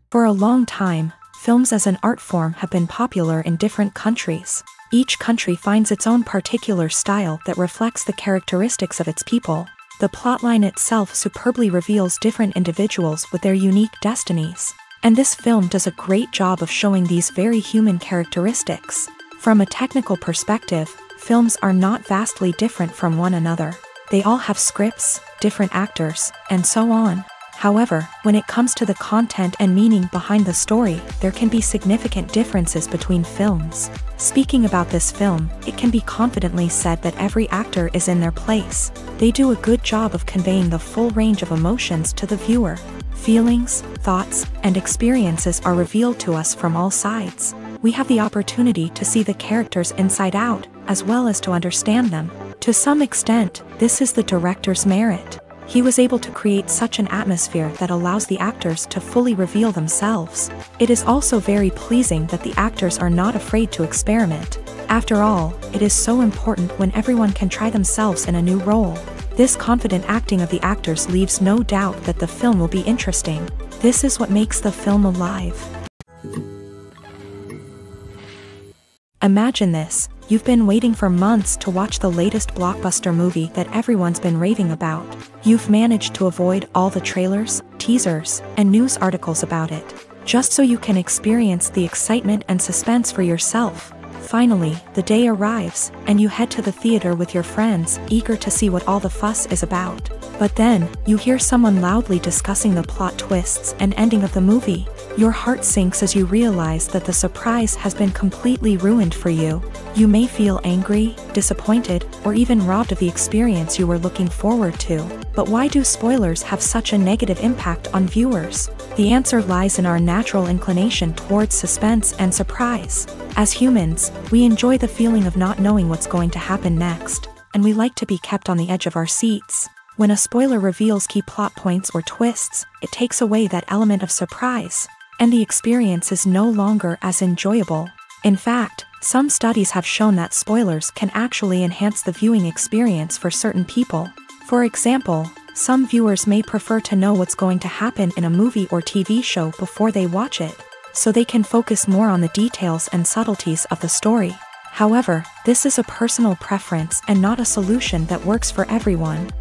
For a long time, films as an art form have been popular in different countries. Each country finds its own particular style that reflects the characteristics of its people. The plotline itself superbly reveals different individuals with their unique destinies. And this film does a great job of showing these very human characteristics. From a technical perspective, films are not vastly different from one another. They all have scripts, different actors, and so on. However, when it comes to the content and meaning behind the story, there can be significant differences between films. Speaking about this film, it can be confidently said that every actor is in their place. They do a good job of conveying the full range of emotions to the viewer. Feelings, thoughts, and experiences are revealed to us from all sides. We have the opportunity to see the characters inside out, as well as to understand them. To some extent, this is the director's merit. He was able to create such an atmosphere that allows the actors to fully reveal themselves. It is also very pleasing that the actors are not afraid to experiment. After all, it is so important when everyone can try themselves in a new role. This confident acting of the actors leaves no doubt that the film will be interesting. This is what makes the film alive. Imagine this. You've been waiting for months to watch the latest blockbuster movie that everyone's been raving about. You've managed to avoid all the trailers, teasers, and news articles about it, just so you can experience the excitement and suspense for yourself. Finally, the day arrives, and you head to the theater with your friends, eager to see what all the fuss is about. But then, you hear someone loudly discussing the plot twists and ending of the movie. Your heart sinks as you realize that the surprise has been completely ruined for you. You may feel angry, disappointed, or even robbed of the experience you were looking forward to. But why do spoilers have such a negative impact on viewers? The answer lies in our natural inclination towards suspense and surprise. As humans, we enjoy the feeling of not knowing what's going to happen next, and we like to be kept on the edge of our seats. When a spoiler reveals key plot points or twists, it takes away that element of surprise, and the experience is no longer as enjoyable. In fact, some studies have shown that spoilers can actually enhance the viewing experience for certain people. For example, some viewers may prefer to know what's going to happen in a movie or TV show before they watch it, so they can focus more on the details and subtleties of the story. However, this is a personal preference and not a solution that works for everyone.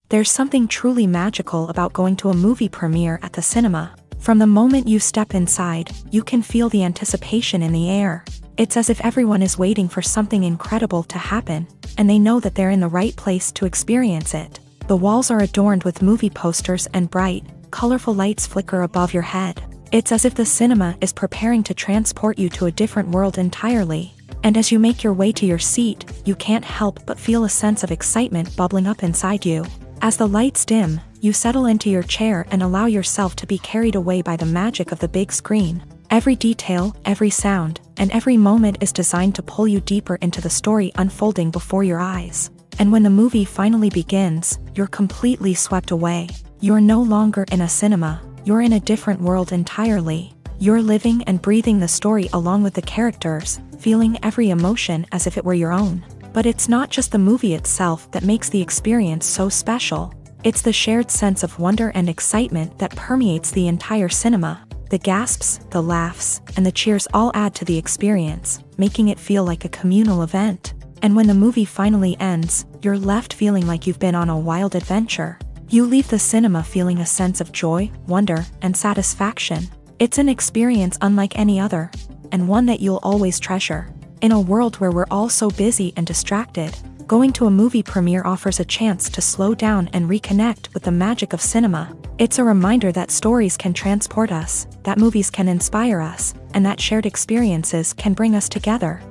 There's something truly magical about going to a movie premiere at the cinema. From the moment you step inside, you can feel the anticipation in the air. It's as if everyone is waiting for something incredible to happen, and they know that they're in the right place to experience it. The walls are adorned with movie posters and bright, colorful lights flicker above your head. It's as if the cinema is preparing to transport you to a different world entirely. And as you make your way to your seat, you can't help but feel a sense of excitement bubbling up inside you. As the lights dim, you settle into your chair and allow yourself to be carried away by the magic of the big screen. Every detail, every sound, and every moment is designed to pull you deeper into the story unfolding before your eyes. And when the movie finally begins, you're completely swept away. You're no longer in a cinema, you're in a different world entirely. You're living and breathing the story along with the characters, feeling every emotion as if it were your own. But it's not just the movie itself that makes the experience so special. It's the shared sense of wonder and excitement that permeates the entire cinema. The gasps, the laughs, and the cheers all add to the experience, making it feel like a communal event. And when the movie finally ends, you're left feeling like you've been on a wild adventure. You leave the cinema feeling a sense of joy, wonder, and satisfaction. It's an experience unlike any other, and one that you'll always treasure. In a world where we're all so busy and distracted, going to a movie premiere offers a chance to slow down and reconnect with the magic of cinema. It's a reminder that stories can transport us, that movies can inspire us, and that shared experiences can bring us together.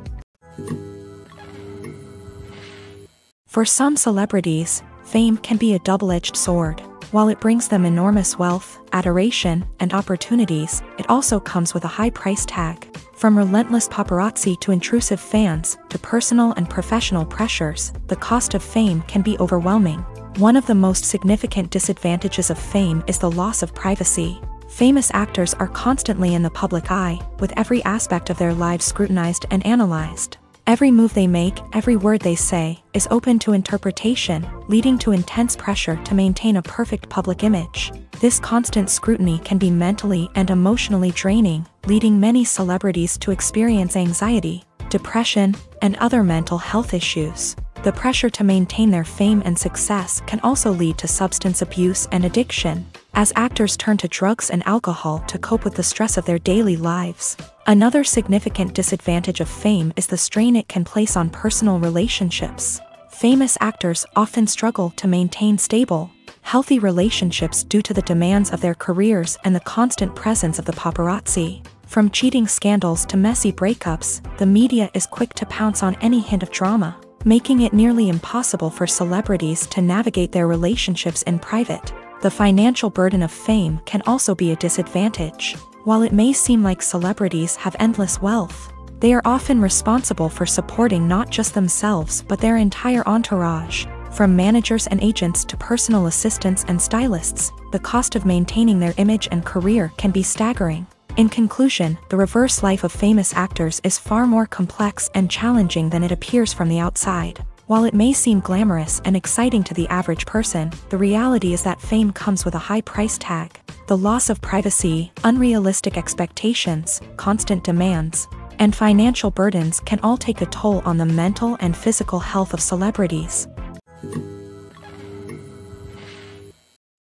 For some celebrities, fame can be a double-edged sword. While it brings them enormous wealth, adoration, and opportunities, it also comes with a high price tag. From relentless paparazzi to intrusive fans, to personal and professional pressures, the cost of fame can be overwhelming. One of the most significant disadvantages of fame is the loss of privacy. Famous actors are constantly in the public eye, with every aspect of their lives scrutinized and analyzed. Every move they make, every word they say, is open to interpretation, leading to intense pressure to maintain a perfect public image. This constant scrutiny can be mentally and emotionally draining, leading many celebrities to experience anxiety, depression, and other mental health issues. The pressure to maintain their fame and success can also lead to substance abuse and addiction, as actors turn to drugs and alcohol to cope with the stress of their daily lives. Another significant disadvantage of fame is the strain it can place on personal relationships. Famous actors often struggle to maintain stable, healthy relationships due to the demands of their careers and the constant presence of the paparazzi. From cheating scandals to messy breakups, the media is quick to pounce on any hint of drama, making it nearly impossible for celebrities to navigate their relationships in private. The financial burden of fame can also be a disadvantage. While it may seem like celebrities have endless wealth, they are often responsible for supporting not just themselves but their entire entourage. From managers and agents to personal assistants and stylists, the cost of maintaining their image and career can be staggering. In conclusion, the reverse life of famous actors is far more complex and challenging than it appears from the outside. While it may seem glamorous and exciting to the average person, the reality is that fame comes with a high price tag. The loss of privacy, unrealistic expectations, constant demands, and financial burdens can all take a toll on the mental and physical health of celebrities.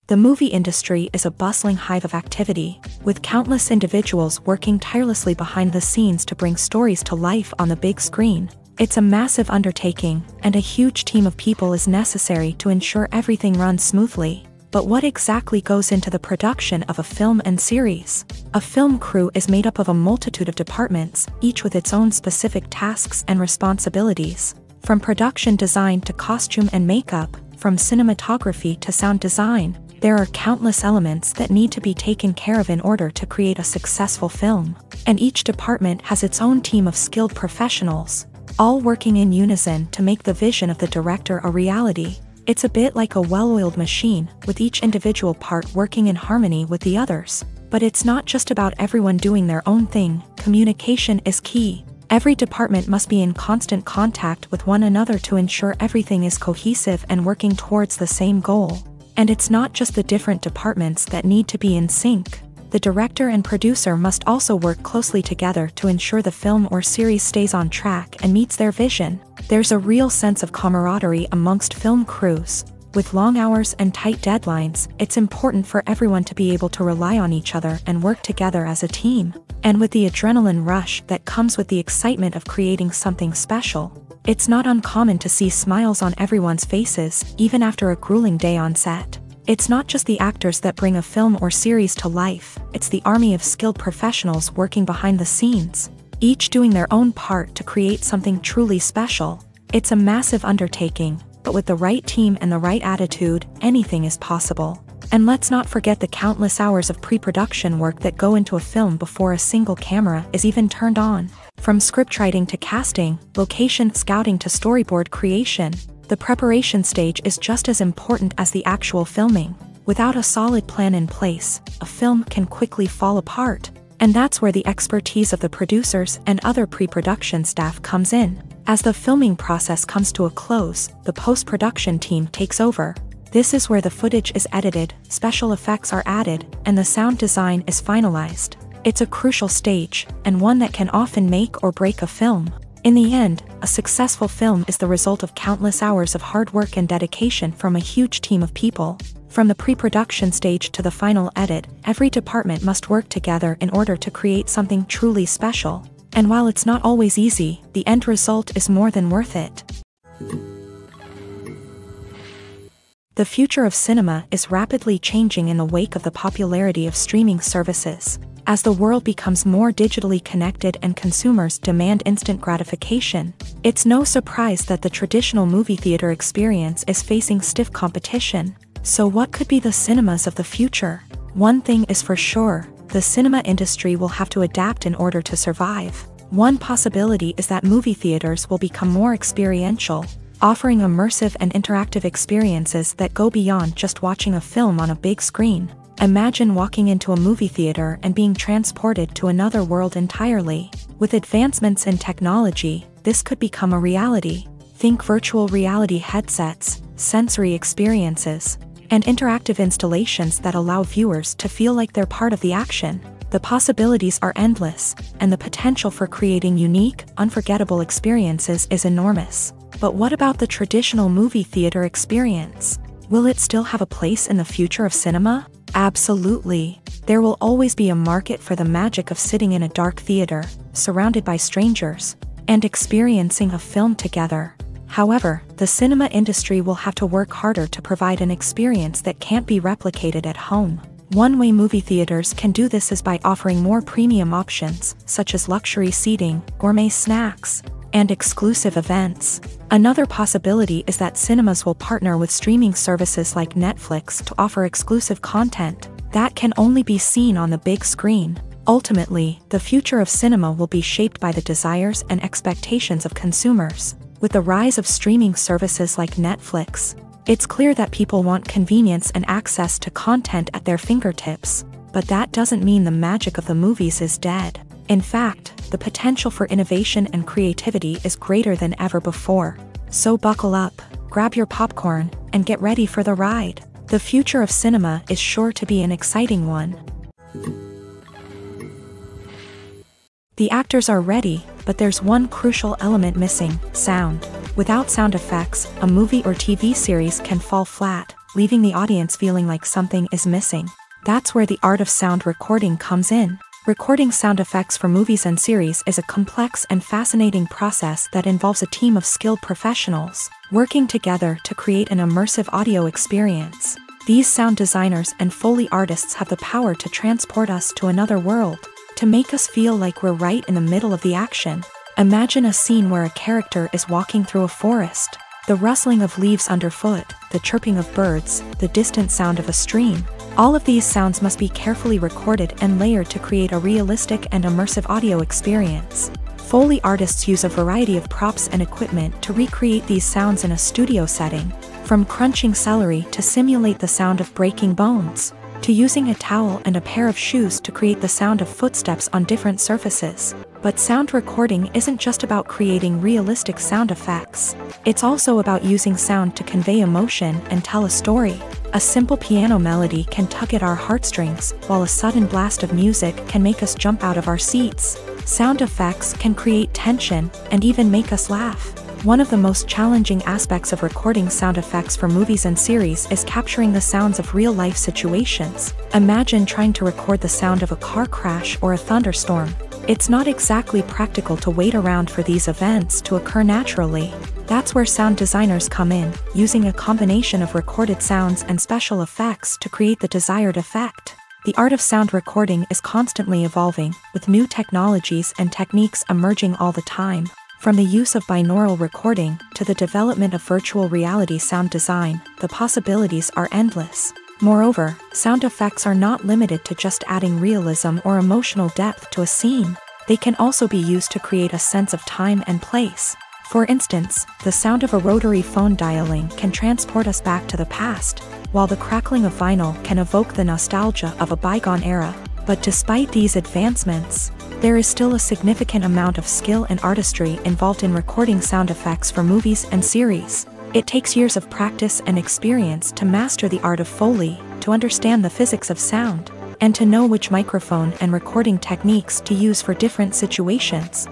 The movie industry is a bustling hive of activity, with countless individuals working tirelessly behind the scenes to bring stories to life on the big screen. It's a massive undertaking, and a huge team of people is necessary to ensure everything runs smoothly. But what exactly goes into the production of a film and series? A film crew is made up of a multitude of departments, each with its own specific tasks and responsibilities. From production design to costume and makeup, from cinematography to sound design, there are countless elements that need to be taken care of in order to create a successful film. And each department has its own team of skilled professionals, all working in unison to make the vision of the director a reality. It's a bit like a well-oiled machine, with each individual part working in harmony with the others. But it's not just about everyone doing their own thing. Communication is key. Every department must be in constant contact with one another to ensure everything is cohesive and working towards the same goal. And it's not just the different departments that need to be in sync. The director and producer must also work closely together to ensure the film or series stays on track and meets their vision. There's a real sense of camaraderie amongst film crews. With long hours and tight deadlines, it's important for everyone to be able to rely on each other and work together as a team. And with the adrenaline rush that comes with the excitement of creating something special, it's not uncommon to see smiles on everyone's faces, even after a grueling day on set. It's not just the actors that bring a film or series to life, it's the army of skilled professionals working behind the scenes, each doing their own part to create something truly special. It's a massive undertaking, but with the right team and the right attitude, anything is possible. And let's not forget the countless hours of pre-production work that go into a film before a single camera is even turned on. From scriptwriting to casting, location scouting to storyboard creation, the preparation stage is just as important as the actual filming. Without a solid plan in place, a film can quickly fall apart. And that's where the expertise of the producers and other pre-production staff comes in. As the filming process comes to a close, the post-production team takes over. This is where the footage is edited, special effects are added, and the sound design is finalized. It's a crucial stage, and one that can often make or break a film. In the end, a successful film is the result of countless hours of hard work and dedication from a huge team of people. From the pre-production stage to the final edit, every department must work together in order to create something truly special. And while it's not always easy, the end result is more than worth it. The future of cinema is rapidly changing in the wake of the popularity of streaming services. As the world becomes more digitally connected and consumers demand instant gratification, it's no surprise that the traditional movie theater experience is facing stiff competition. So what could be the cinemas of the future? One thing is for sure, the cinema industry will have to adapt in order to survive. One possibility is that movie theaters will become more experiential, offering immersive and interactive experiences that go beyond just watching a film on a big screen. Imagine walking into a movie theater and being transported to another world entirely. With advancements in technology, this could become a reality. Think virtual reality headsets, sensory experiences, and interactive installations that allow viewers to feel like they're part of the action. The possibilities are endless, and the potential for creating unique, unforgettable experiences is enormous. But what about the traditional movie theater experience? Will it still have a place in the future of cinema? Absolutely. There will always be a market for the magic of sitting in a dark theater, surrounded by strangers, and experiencing a film together. However, the cinema industry will have to work harder to provide an experience that can't be replicated at home. One way movie theaters can do this is by offering more premium options, such as luxury seating, gourmet snacks, and exclusive events. Another possibility is that cinemas will partner with streaming services like Netflix to offer exclusive content that can only be seen on the big screen. Ultimately, the future of cinema will be shaped by the desires and expectations of consumers. With the rise of streaming services like Netflix, it's clear that people want convenience and access to content at their fingertips. But that doesn't mean the magic of the movies is dead. In fact, the potential for innovation and creativity is greater than ever before. So buckle up, grab your popcorn, and get ready for the ride. The future of cinema is sure to be an exciting one. The actors are ready, but there's one crucial element missing: sound. Without sound effects, a movie or TV series can fall flat, leaving the audience feeling like something is missing. That's where the art of sound recording comes in. Recording sound effects for movies and series is a complex and fascinating process that involves a team of skilled professionals working together to create an immersive audio experience. These sound designers and Foley artists have the power to transport us to another world, to make us feel like we're right in the middle of the action. Imagine a scene where a character is walking through a forest. The rustling of leaves underfoot, the chirping of birds, the distant sound of a stream. All of these sounds must be carefully recorded and layered to create a realistic and immersive audio experience. Foley artists use a variety of props and equipment to recreate these sounds in a studio setting, from crunching celery to simulate the sound of breaking bones, to using a towel and a pair of shoes to create the sound of footsteps on different surfaces. But sound recording isn't just about creating realistic sound effects. It's also about using sound to convey emotion and tell a story. A simple piano melody can tug at our heartstrings, while a sudden blast of music can make us jump out of our seats. Sound effects can create tension and even make us laugh. One of the most challenging aspects of recording sound effects for movies and series is capturing the sounds of real-life situations. Imagine trying to record the sound of a car crash or a thunderstorm. It's not exactly practical to wait around for these events to occur naturally. That's where sound designers come in, using a combination of recorded sounds and special effects to create the desired effect. The art of sound recording is constantly evolving, with new technologies and techniques emerging all the time. From the use of binaural recording to the development of virtual reality sound design, the possibilities are endless. Moreover, sound effects are not limited to just adding realism or emotional depth to a scene. They can also be used to create a sense of time and place. For instance, the sound of a rotary phone dialing can transport us back to the past, while the crackling of vinyl can evoke the nostalgia of a bygone era. But despite these advancements, there is still a significant amount of skill and artistry involved in recording sound effects for movies and series. It takes years of practice and experience to master the art of Foley, to understand the physics of sound, and to know which microphone and recording techniques to use for different situations.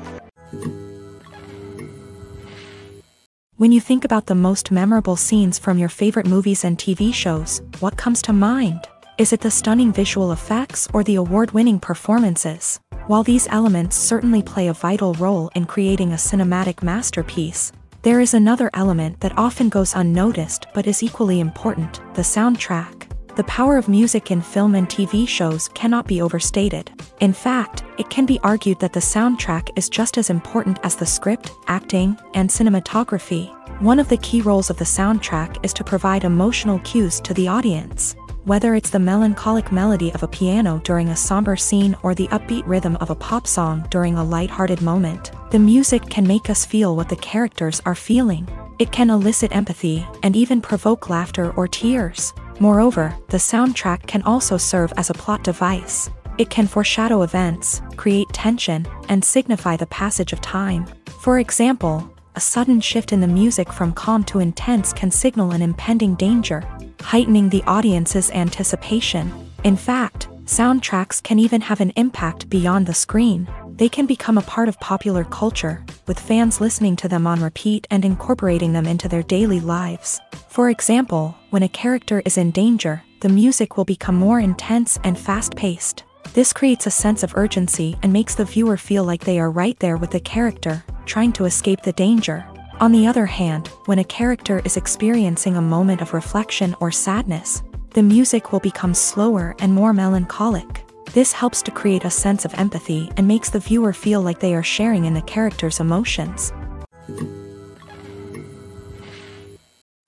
When you think about the most memorable scenes from your favorite movies and TV shows, what comes to mind? Is it the stunning visual effects or the award-winning performances? While these elements certainly play a vital role in creating a cinematic masterpiece, there is another element that often goes unnoticed but is equally important: the soundtrack. The power of music in film and TV shows cannot be overstated. In fact, it can be argued that the soundtrack is just as important as the script, acting, and cinematography. One of the key roles of the soundtrack is to provide emotional cues to the audience. Whether it's the melancholic melody of a piano during a somber scene or the upbeat rhythm of a pop song during a light-hearted moment, the music can make us feel what the characters are feeling. It can elicit empathy and even provoke laughter or tears. Moreover, the soundtrack can also serve as a plot device. It can foreshadow events, create tension, and signify the passage of time. For example, a sudden shift in the music from calm to intense can signal an impending danger, heightening the audience's anticipation. In fact, soundtracks can even have an impact beyond the screen. They can become a part of popular culture, with fans listening to them on repeat and incorporating them into their daily lives. For example, when a character is in danger, the music will become more intense and fast-paced. This creates a sense of urgency and makes the viewer feel like they are right there with the character, trying to escape the danger. On the other hand, when a character is experiencing a moment of reflection or sadness, the music will become slower and more melancholic. This helps to create a sense of empathy and makes the viewer feel like they are sharing in the character's emotions.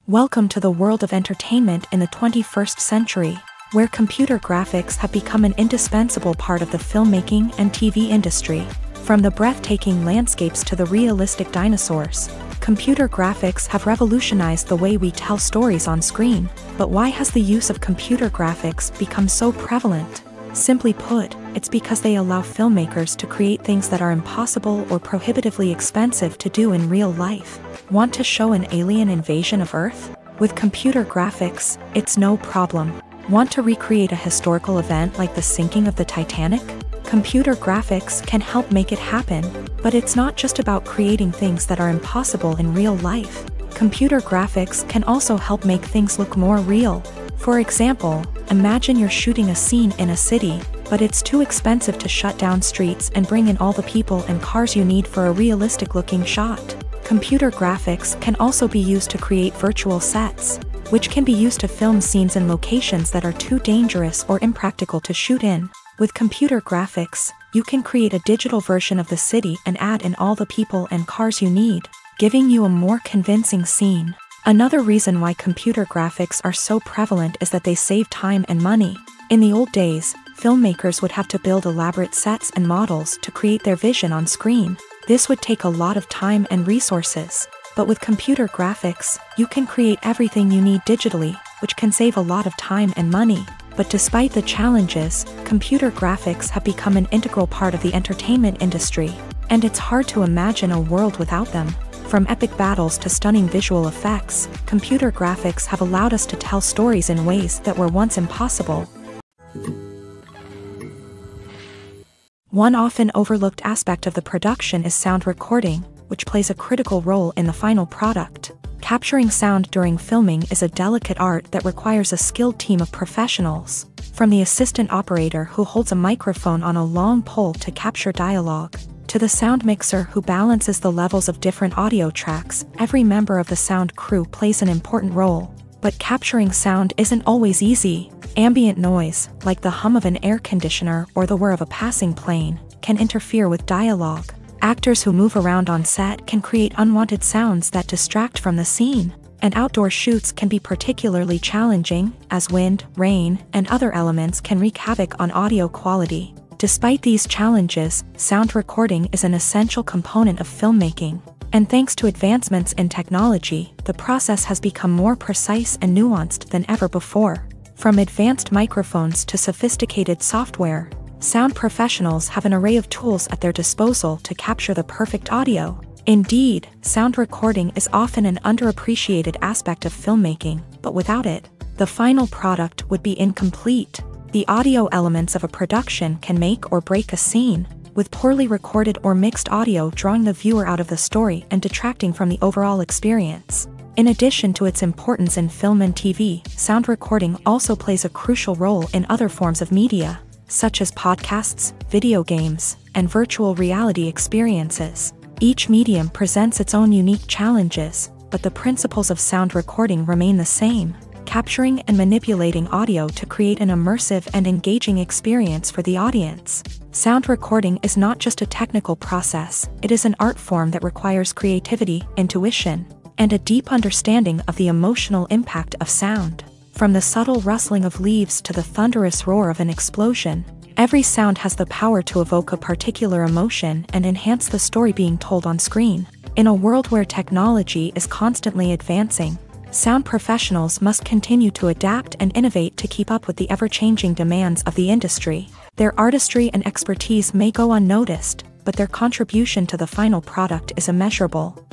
Welcome to the world of entertainment in the 21st century, where computer graphics have become an indispensable part of the filmmaking and TV industry. From the breathtaking landscapes to the realistic dinosaurs, computer graphics have revolutionized the way we tell stories on screen. But why has the use of computer graphics become so prevalent? Simply put, it's because they allow filmmakers to create things that are impossible or prohibitively expensive to do in real life. Want to show an alien invasion of Earth? With computer graphics, it's no problem. Want to recreate a historical event like the sinking of the Titanic? Computer graphics can help make it happen, but it's not just about creating things that are impossible in real life. Computer graphics can also help make things look more real. For example, imagine you're shooting a scene in a city, but it's too expensive to shut down streets and bring in all the people and cars you need for a realistic-looking shot. Computer graphics can also be used to create virtual sets, which can be used to film scenes in locations that are too dangerous or impractical to shoot in. With computer graphics, you can create a digital version of the city and add in all the people and cars you need, giving you a more convincing scene. Another reason why computer graphics are so prevalent is that they save time and money. In the old days, filmmakers would have to build elaborate sets and models to create their vision on screen. This would take a lot of time and resources. But with computer graphics, you can create everything you need digitally, which can save a lot of time and money. But despite the challenges, computer graphics have become an integral part of the entertainment industry, and it's hard to imagine a world without them. From epic battles to stunning visual effects, computer graphics have allowed us to tell stories in ways that were once impossible. One often overlooked aspect of the production is sound recording, which plays a critical role in the final product. Capturing sound during filming is a delicate art that requires a skilled team of professionals. From the assistant operator who holds a microphone on a long pole to capture dialogue, to the sound mixer who balances the levels of different audio tracks, every member of the sound crew plays an important role. But capturing sound isn't always easy. Ambient noise, like the hum of an air conditioner or the whir of a passing plane, can interfere with dialogue. Actors who move around on set can create unwanted sounds that distract from the scene. And outdoor shoots can be particularly challenging, as wind, rain, and other elements can wreak havoc on audio quality. Despite these challenges, sound recording is an essential component of filmmaking. And thanks to advancements in technology, the process has become more precise and nuanced than ever before. From advanced microphones to sophisticated software, sound professionals have an array of tools at their disposal to capture the perfect audio. Indeed, sound recording is often an underappreciated aspect of filmmaking, but without it, the final product would be incomplete. The audio elements of a production can make or break a scene, with poorly recorded or mixed audio drawing the viewer out of the story and detracting from the overall experience. In addition to its importance in film and TV, sound recording also plays a crucial role in other forms of media, such as podcasts, video games, and virtual reality experiences. Each medium presents its own unique challenges, but the principles of sound recording remain the same: capturing and manipulating audio to create an immersive and engaging experience for the audience. Sound recording is not just a technical process, it is an art form that requires creativity, intuition, and a deep understanding of the emotional impact of sound. From the subtle rustling of leaves to the thunderous roar of an explosion, every sound has the power to evoke a particular emotion and enhance the story being told on screen. In a world where technology is constantly advancing, Sound professionals must continue to adapt and innovate to keep up with the ever-changing demands of the industry. Their artistry and expertise may go unnoticed, but their contribution to the final product is immeasurable.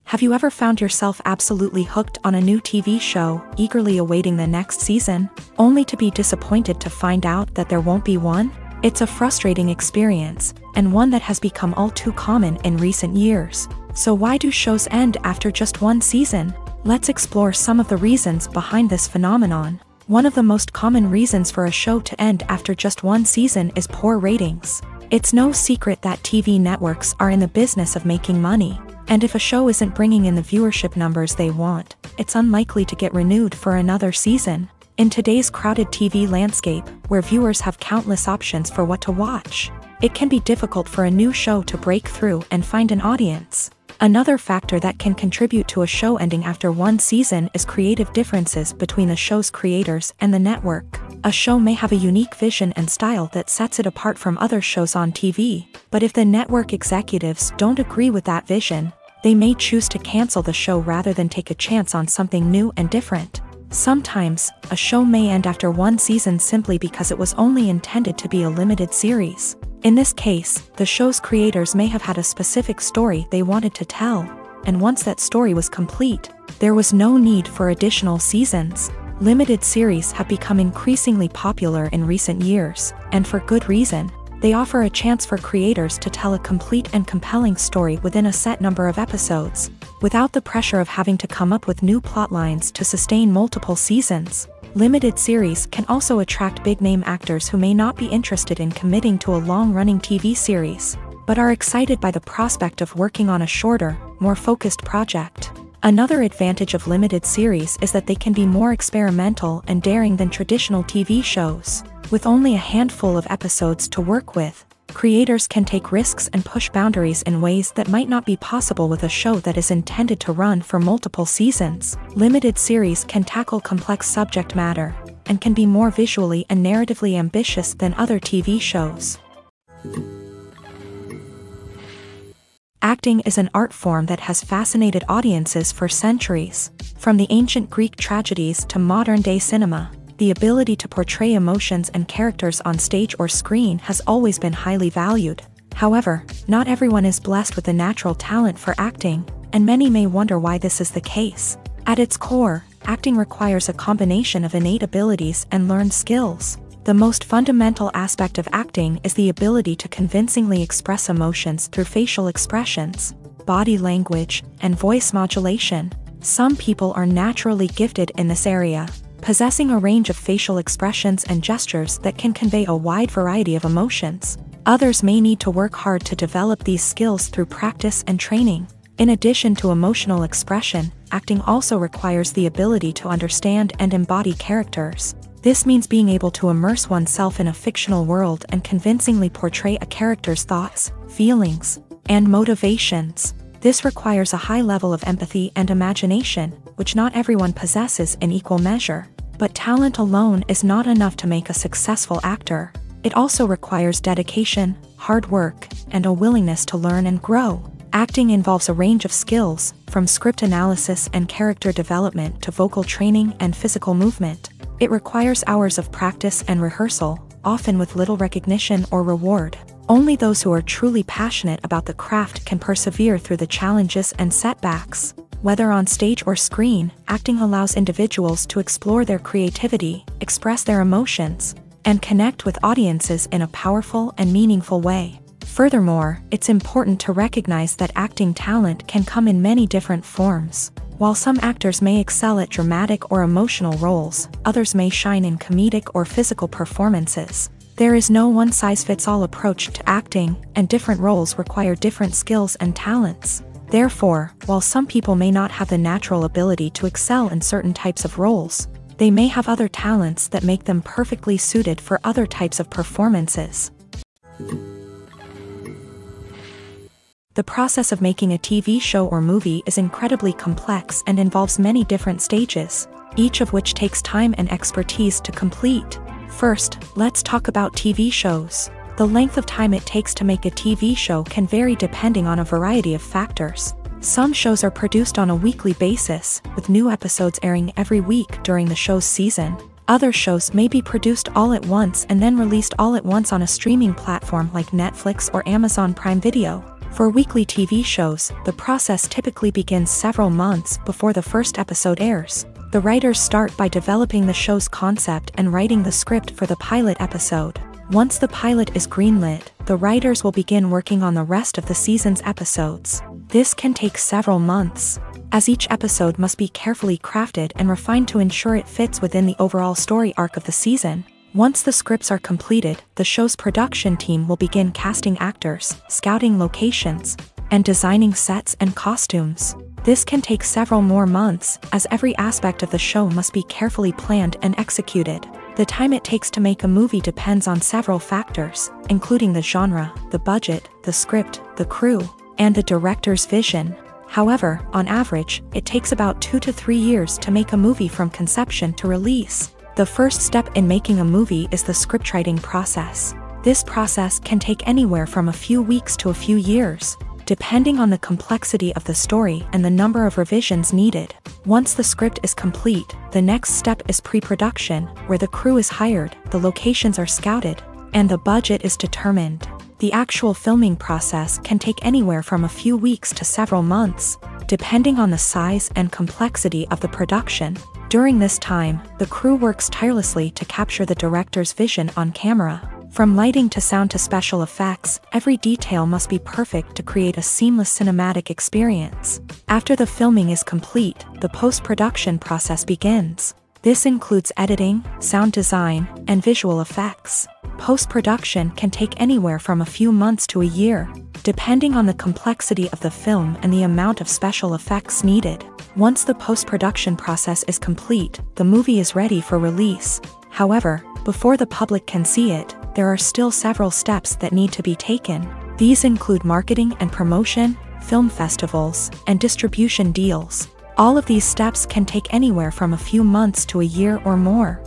Have you ever found yourself absolutely hooked on a new TV show, eagerly awaiting the next season, only to be disappointed to find out that there won't be one? It's a frustrating experience, and one that has become all too common in recent years. So why do shows end after just one season? Let's explore some of the reasons behind this phenomenon. One of the most common reasons for a show to end after just one season is poor ratings. It's no secret that TV networks are in the business of making money. And if a show isn't bringing in the viewership numbers they want, it's unlikely to get renewed for another season. In today's crowded TV landscape, where viewers have countless options for what to watch, it can be difficult for a new show to break through and find an audience. Another factor that can contribute to a show ending after one season is creative differences between the show's creators and the network. A show may have a unique vision and style that sets it apart from other shows on TV, but if the network executives don't agree with that vision, they may choose to cancel the show rather than take a chance on something new and different. Sometimes, a show may end after one season simply because it was only intended to be a limited series. In this case, the show's creators may have had a specific story they wanted to tell, and once that story was complete, there was no need for additional seasons. Limited series have become increasingly popular in recent years, and for good reason. They offer a chance for creators to tell a complete and compelling story within a set number of episodes, without the pressure of having to come up with new plotlines to sustain multiple seasons. Limited series can also attract big-name actors who may not be interested in committing to a long-running TV series, but are excited by the prospect of working on a shorter, more focused project. Another advantage of limited series is that they can be more experimental and daring than traditional TV shows. With only a handful of episodes to work with, creators can take risks and push boundaries in ways that might not be possible with a show that is intended to run for multiple seasons. Limited series can tackle complex subject matter, and can be more visually and narratively ambitious than other TV shows. Acting is an art form that has fascinated audiences for centuries. From the ancient Greek tragedies to modern-day cinema, the ability to portray emotions and characters on stage or screen has always been highly valued. However, not everyone is blessed with a natural talent for acting, and many may wonder why this is the case. At its core, acting requires a combination of innate abilities and learned skills. The most fundamental aspect of acting is the ability to convincingly express emotions through facial expressions, body language, and voice modulation. Some people are naturally gifted in this area, possessing a range of facial expressions and gestures that can convey a wide variety of emotions. Others may need to work hard to develop these skills through practice and training. In addition to emotional expression, acting also requires the ability to understand and embody characters. This means being able to immerse oneself in a fictional world and convincingly portray a character's thoughts, feelings, and motivations. This requires a high level of empathy and imagination, which not everyone possesses in equal measure. But talent alone is not enough to make a successful actor. It also requires dedication, hard work, and a willingness to learn and grow. Acting involves a range of skills, from script analysis and character development to vocal training and physical movement. It requires hours of practice and rehearsal, often with little recognition or reward. Only those who are truly passionate about the craft can persevere through the challenges and setbacks. Whether on stage or screen, acting allows individuals to explore their creativity, express their emotions, and connect with audiences in a powerful and meaningful way. Furthermore, it's important to recognize that acting talent can come in many different forms. While some actors may excel at dramatic or emotional roles, others may shine in comedic or physical performances. There is no one-size-fits-all approach to acting, and different roles require different skills and talents. Therefore, while some people may not have the natural ability to excel in certain types of roles, they may have other talents that make them perfectly suited for other types of performances. The process of making a TV show or movie is incredibly complex and involves many different stages, each of which takes time and expertise to complete. First, let's talk about TV shows. The length of time it takes to make a TV show can vary depending on a variety of factors. Some shows are produced on a weekly basis, with new episodes airing every week during the show's season. Other shows may be produced all at once and then released all at once on a streaming platform like Netflix or Amazon Prime Video. For weekly TV shows, the process typically begins several months before the first episode airs. The writers start by developing the show's concept and writing the script for the pilot episode. Once the pilot is greenlit, the writers will begin working on the rest of the season's episodes. This can take several months, as each episode must be carefully crafted and refined to ensure it fits within the overall story arc of the season. Once the scripts are completed, the show's production team will begin casting actors, scouting locations, and designing sets and costumes. This can take several more months, as every aspect of the show must be carefully planned and executed. The time it takes to make a movie depends on several factors, including the genre, the budget, the script, the crew, and the director's vision. However, on average, it takes about 2 to 3 years to make a movie from conception to release. The first step in making a movie is the scriptwriting process. This process can take anywhere from a few weeks to a few years, depending on the complexity of the story and the number of revisions needed. Once the script is complete, the next step is pre-production, where the crew is hired, the locations are scouted, and the budget is determined. The actual filming process can take anywhere from a few weeks to several months, depending on the size and complexity of the production. During this time, the crew works tirelessly to capture the director's vision on camera. From lighting to sound to special effects, every detail must be perfect to create a seamless cinematic experience. After the filming is complete, the post-production process begins. This includes editing, sound design, and visual effects. Post-production can take anywhere from a few months to a year, depending on the complexity of the film and the amount of special effects needed. Once the post-production process is complete, the movie is ready for release. However, before the public can see it, there are still several steps that need to be taken. These include marketing and promotion, film festivals, and distribution deals. All of these steps can take anywhere from a few months to a year or more.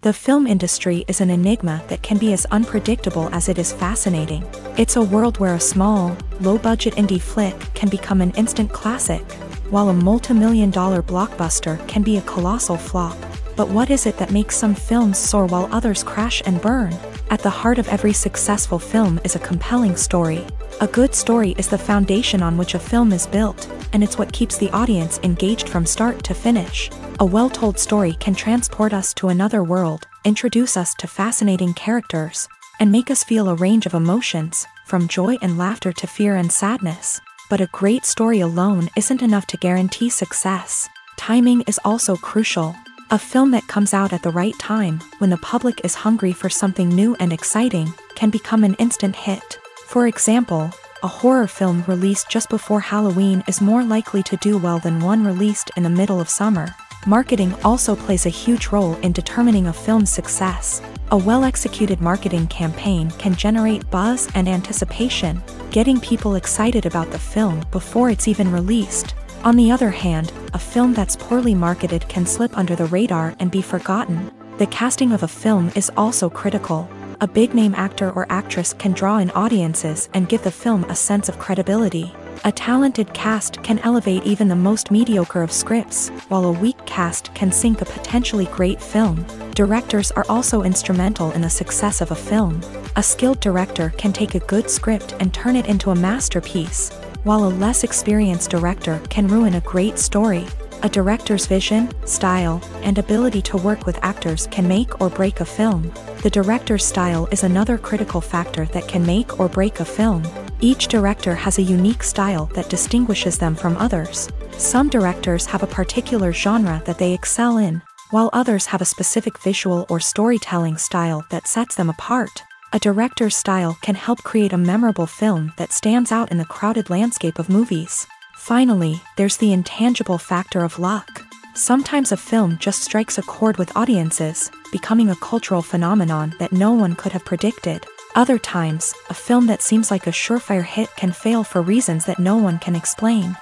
The film industry is an enigma that can be as unpredictable as it is fascinating. It's a world where a small, low-budget indie flick can become an instant classic, while a multi-million-dollar blockbuster can be a colossal flop. But what is it that makes some films soar while others crash and burn? At the heart of every successful film is a compelling story. A good story is the foundation on which a film is built, and it's what keeps the audience engaged from start to finish. A well-told story can transport us to another world, introduce us to fascinating characters, and make us feel a range of emotions, from joy and laughter to fear and sadness. But a great story alone isn't enough to guarantee success. Timing is also crucial. A film that comes out at the right time, when the public is hungry for something new and exciting, can become an instant hit. For example, a horror film released just before Halloween is more likely to do well than one released in the middle of summer. Marketing also plays a huge role in determining a film's success. A well-executed marketing campaign can generate buzz and anticipation, getting people excited about the film before it's even released. On the other hand, a film that's poorly marketed can slip under the radar and be forgotten. The casting of a film is also critical. A big-name actor or actress can draw in audiences and give the film a sense of credibility. A talented cast can elevate even the most mediocre of scripts, while a weak cast can sink a potentially great film. Directors are also instrumental in the success of a film. A skilled director can take a good script and turn it into a masterpiece, while a less experienced director can ruin a great story. A director's vision, style, and ability to work with actors can make or break a film. The director's style is another critical factor that can make or break a film. Each director has a unique style that distinguishes them from others. Some directors have a particular genre that they excel in, while others have a specific visual or storytelling style that sets them apart. A director's style can help create a memorable film that stands out in the crowded landscape of movies. Finally, there's the intangible factor of luck. Sometimes a film just strikes a chord with audiences, becoming a cultural phenomenon that no one could have predicted. Other times, a film that seems like a surefire hit can fail for reasons that no one can explain.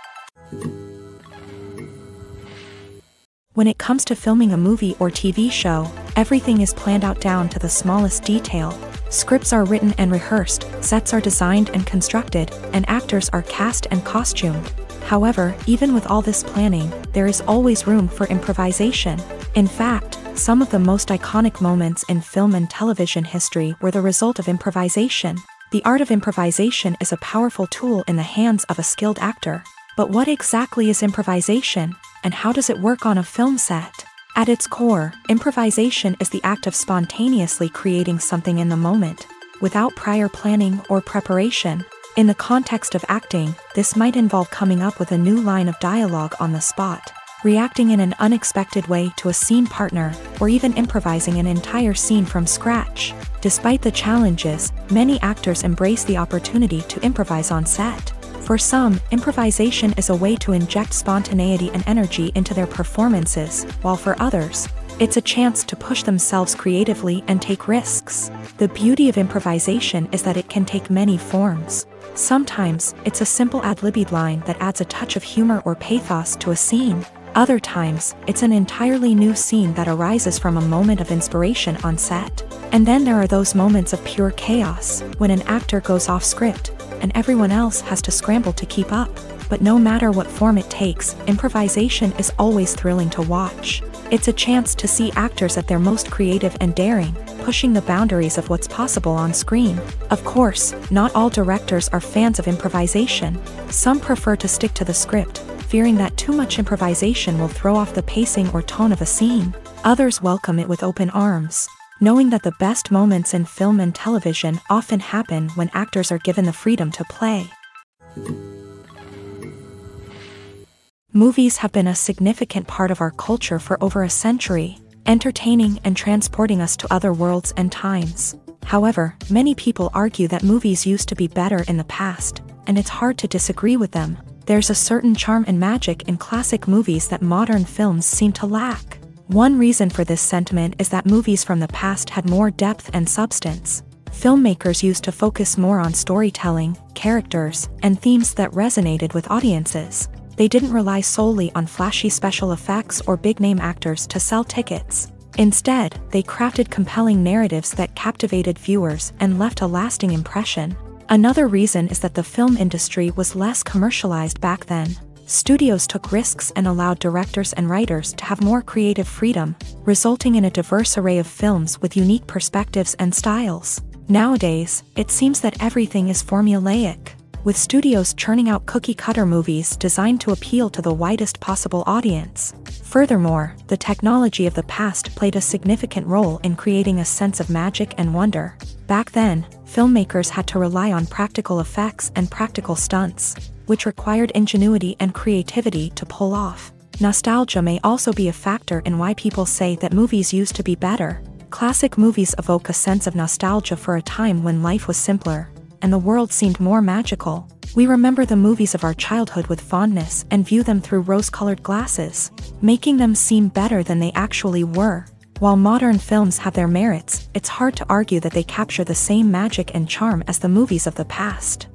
When it comes to filming a movie or TV show, everything is planned out down to the smallest detail. Scripts are written and rehearsed, Sets are designed and constructed, and actors are cast and costumed. However, even with all this planning, there is always room for improvisation. In fact, some of the most iconic moments in film and television history were the result of improvisation. The art of improvisation is a powerful tool in the hands of a skilled actor. But what exactly is improvisation, and how does it work on a film set? At its core, improvisation is the act of spontaneously creating something in the moment, without prior planning or preparation. In the context of acting, this might involve coming up with a new line of dialogue on the spot, reacting in an unexpected way to a scene partner, or even improvising an entire scene from scratch. Despite the challenges, many actors embrace the opportunity to improvise on set. For some, improvisation is a way to inject spontaneity and energy into their performances, while for others, it's a chance to push themselves creatively and take risks. The beauty of improvisation is that it can take many forms. Sometimes, it's a simple ad-libbed line that adds a touch of humor or pathos to a scene. Other times, it's an entirely new scene that arises from a moment of inspiration on set. And then there are those moments of pure chaos, when an actor goes off script, and everyone else has to scramble to keep up. But no matter what form it takes, improvisation is always thrilling to watch. It's a chance to see actors at their most creative and daring, pushing the boundaries of what's possible on screen. Of course, not all directors are fans of improvisation. Some prefer to stick to the script, fearing that too much improvisation will throw off the pacing or tone of a scene. Others welcome it with open arms, knowing that the best moments in film and television often happen when actors are given the freedom to play. Movies have been a significant part of our culture for over a century, entertaining and transporting us to other worlds and times. However, many people argue that movies used to be better in the past, and it's hard to disagree with them. There's a certain charm and magic in classic movies that modern films seem to lack. One reason for this sentiment is that movies from the past had more depth and substance. Filmmakers used to focus more on storytelling, characters, and themes that resonated with audiences. They didn't rely solely on flashy special effects or big-name actors to sell tickets. Instead, they crafted compelling narratives that captivated viewers and left a lasting impression. Another reason is that the film industry was less commercialized back then. Studios took risks and allowed directors and writers to have more creative freedom, resulting in a diverse array of films with unique perspectives and styles. Nowadays, it seems that everything is formulaic, with studios churning out cookie-cutter movies designed to appeal to the widest possible audience. Furthermore, the technology of the past played a significant role in creating a sense of magic and wonder. Back then, filmmakers had to rely on practical effects and practical stunts, which required ingenuity and creativity to pull off. Nostalgia may also be a factor in why people say that movies used to be better. Classic movies evoke a sense of nostalgia for a time when life was simpler, and the world seemed more magical. We remember the movies of our childhood with fondness and view them through rose-colored glasses, making them seem better than they actually were. While modern films have their merits, it's hard to argue that they capture the same magic and charm as the movies of the past.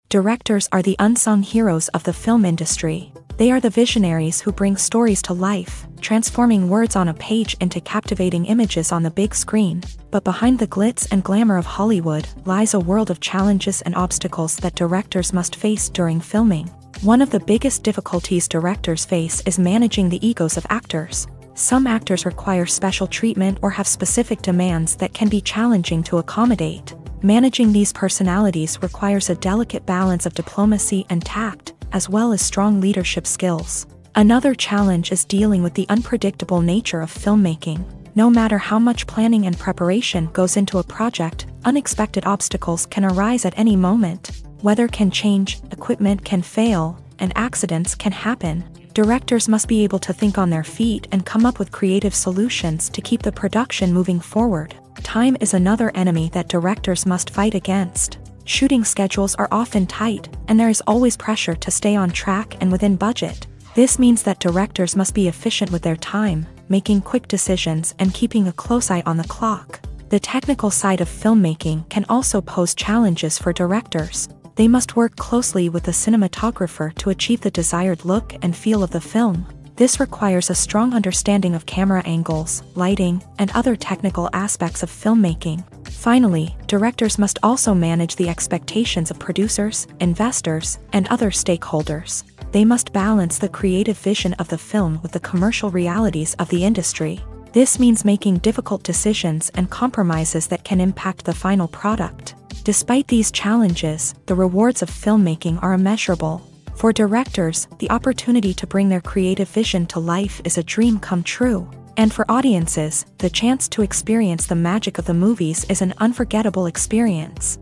Directors are the unsung heroes of the film industry. They are the visionaries who bring stories to life, transforming words on a page into captivating images on the big screen. But behind the glitz and glamour of Hollywood lies a world of challenges and obstacles that directors must face during filming. One of the biggest difficulties directors face is managing the egos of actors. Some actors require special treatment or have specific demands that can be challenging to accommodate. Managing these personalities requires a delicate balance of diplomacy and tact, as well as strong leadership skills. Another challenge is dealing with the unpredictable nature of filmmaking. No matter how much planning and preparation goes into a project, unexpected obstacles can arise at any moment. Weather can change, equipment can fail, and accidents can happen. Directors must be able to think on their feet and come up with creative solutions to keep the production moving forward. Time is another enemy that directors must fight against. Shooting schedules are often tight, and there is always pressure to stay on track and within budget. This means that directors must be efficient with their time, making quick decisions and keeping a close eye on the clock. The technical side of filmmaking can also pose challenges for directors. They must work closely with the cinematographer to achieve the desired look and feel of the film. This requires a strong understanding of camera angles, lighting, and other technical aspects of filmmaking. Finally, directors must also manage the expectations of producers, investors, and other stakeholders. They must balance the creative vision of the film with the commercial realities of the industry. This means making difficult decisions and compromises that can impact the final product. Despite these challenges, the rewards of filmmaking are immeasurable. For directors, the opportunity to bring their creative vision to life is a dream come true. And for audiences, the chance to experience the magic of the movies is an unforgettable experience.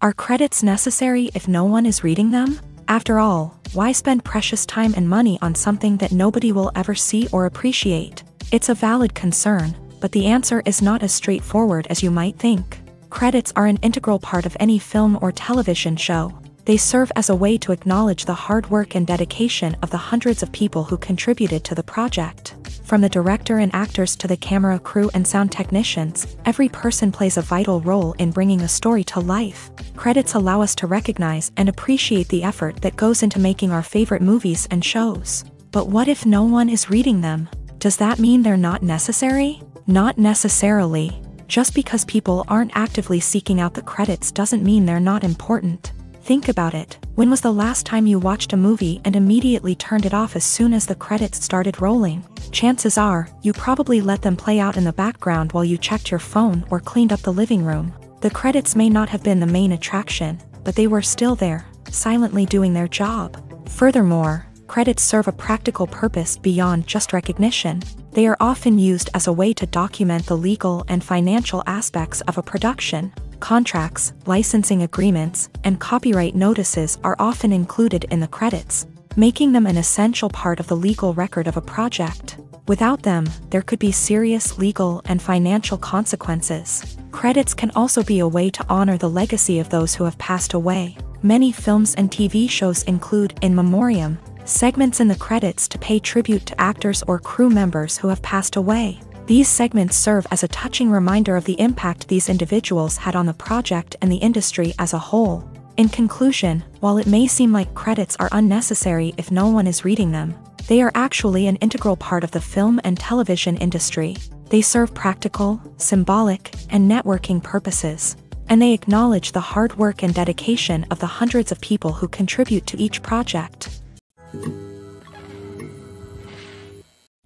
Are credits necessary if no one is reading them? After all, why spend precious time and money on something that nobody will ever see or appreciate? It's a valid concern, but the answer is not as straightforward as you might think. Credits are an integral part of any film or television show. They serve as a way to acknowledge the hard work and dedication of the hundreds of people who contributed to the project. From the director and actors to the camera crew and sound technicians, every person plays a vital role in bringing a story to life. Credits allow us to recognize and appreciate the effort that goes into making our favorite movies and shows. But what if no one is reading them? Does that mean they're not necessary? Not necessarily. Just because people aren't actively seeking out the credits doesn't mean they're not important. Think about it. When was the last time you watched a movie and immediately turned it off as soon as the credits started rolling? Chances are, you probably let them play out in the background while you checked your phone or cleaned up the living room. The credits may not have been the main attraction, but they were still there, silently doing their job. Furthermore, credits serve a practical purpose beyond just recognition. They are often used as a way to document the legal and financial aspects of a production. Contracts, licensing agreements, and copyright notices are often included in the credits, making them an essential part of the legal record of a project. Without them, there could be serious legal and financial consequences. Credits can also be a way to honor the legacy of those who have passed away. Many films and TV shows include in memoriam segments in the credits to pay tribute to actors or crew members who have passed away. These segments serve as a touching reminder of the impact these individuals had on the project and the industry as a whole. In conclusion, while it may seem like credits are unnecessary if no one is reading them, they are actually an integral part of the film and television industry. They serve practical, symbolic, and networking purposes, and they acknowledge the hard work and dedication of the hundreds of people who contribute to each project.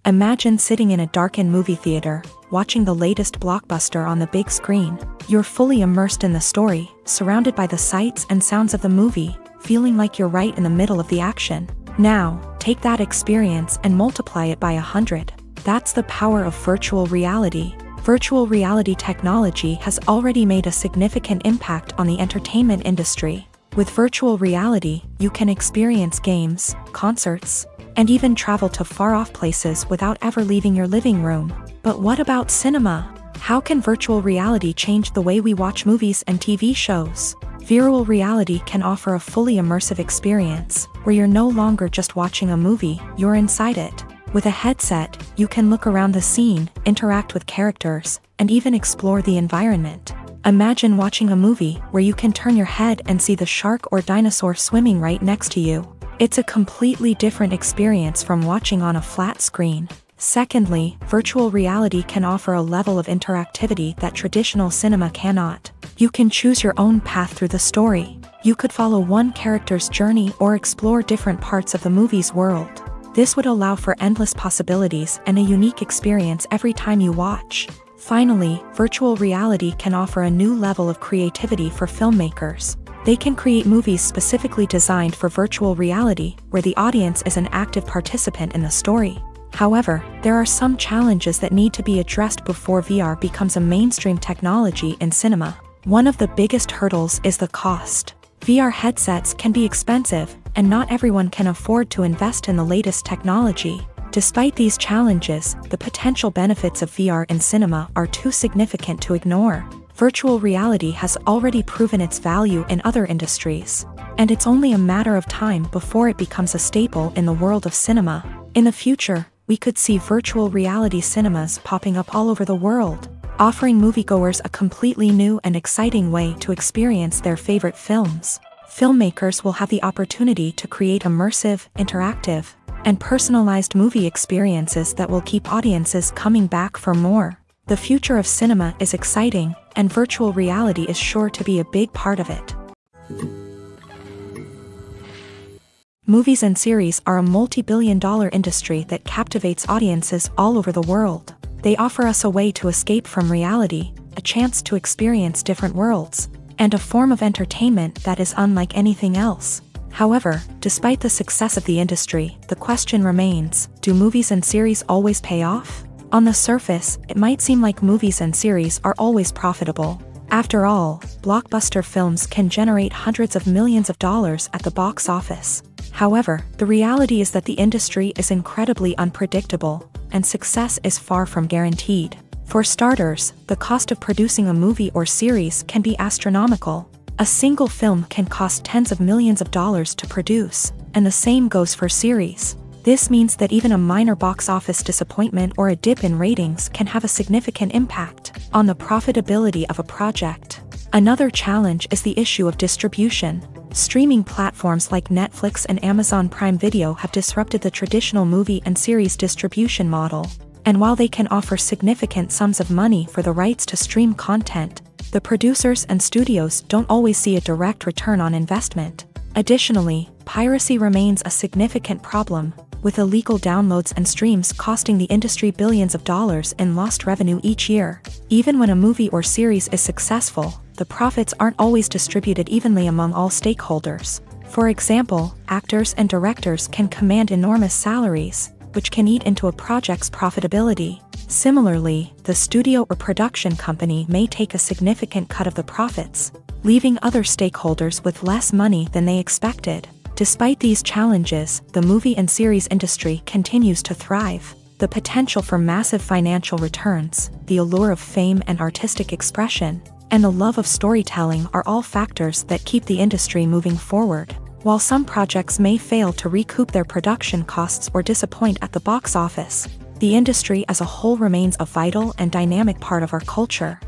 Imagine sitting in a darkened movie theater, watching the latest blockbuster on the big screen. You're fully immersed in the story, surrounded by the sights and sounds of the movie, feeling like you're right in the middle of the action. Now, take that experience and multiply it by 100. That's the power of virtual reality. Virtual reality technology has already made a significant impact on the entertainment industry. With virtual reality, you can experience games, concerts, and even travel to far-off places without ever leaving your living room. But what about cinema? How can virtual reality change the way we watch movies and TV shows? Virtual reality can offer a fully immersive experience, where you're no longer just watching a movie, you're inside it. With a headset, you can look around the scene, interact with characters, and even explore the environment. Imagine watching a movie where you can turn your head and see the shark or dinosaur swimming right next to you. It's a completely different experience from watching on a flat screen. Secondly, virtual reality can offer a level of interactivity that traditional cinema cannot. You can choose your own path through the story. You could follow one character's journey or explore different parts of the movie's world. This would allow for endless possibilities and a unique experience every time you watch. Finally, virtual reality can offer a new level of creativity for filmmakers. They can create movies specifically designed for virtual reality, where the audience is an active participant in the story. However, there are some challenges that need to be addressed before VR becomes a mainstream technology in cinema. One of the biggest hurdles is the cost. VR headsets can be expensive, and not everyone can afford to invest in the latest technology. Despite these challenges, the potential benefits of VR in cinema are too significant to ignore. Virtual reality has already proven its value in other industries, and it's only a matter of time before it becomes a staple in the world of cinema. In the future, we could see virtual reality cinemas popping up all over the world, offering moviegoers a completely new and exciting way to experience their favorite films. Filmmakers will have the opportunity to create immersive, interactive, and personalized movie experiences that will keep audiences coming back for more. The future of cinema is exciting, and virtual reality is sure to be a big part of it. Movies and series are a multi-billion-dollar industry that captivates audiences all over the world. They offer us a way to escape from reality, a chance to experience different worlds, and a form of entertainment that is unlike anything else. However, despite the success of the industry, the question remains, do movies and series always pay off? On the surface, it might seem like movies and series are always profitable. After all, blockbuster films can generate hundreds of millions of dollars at the box office. However, the reality is that the industry is incredibly unpredictable, and success is far from guaranteed. For starters, the cost of producing a movie or series can be astronomical. A single film can cost tens of millions of dollars to produce, and the same goes for series. This means that even a minor box office disappointment or a dip in ratings can have a significant impact on the profitability of a project. Another challenge is the issue of distribution. Streaming platforms like Netflix and Amazon Prime Video have disrupted the traditional movie and series distribution model. And while they can offer significant sums of money for the rights to stream content, the producers and studios don't always see a direct return on investment. Additionally, piracy remains a significant problem, with illegal downloads and streams costing the industry billions of dollars in lost revenue each year. Even when a movie or series is successful, the profits aren't always distributed evenly among all stakeholders. For example, actors and directors can command enormous salaries, which can eat into a project's profitability. Similarly, the studio or production company may take a significant cut of the profits, leaving other stakeholders with less money than they expected. Despite these challenges, the movie and series industry continues to thrive. The potential for massive financial returns, the allure of fame and artistic expression, and the love of storytelling are all factors that keep the industry moving forward. While some projects may fail to recoup their production costs or disappoint at the box office, the industry as a whole remains a vital and dynamic part of our culture.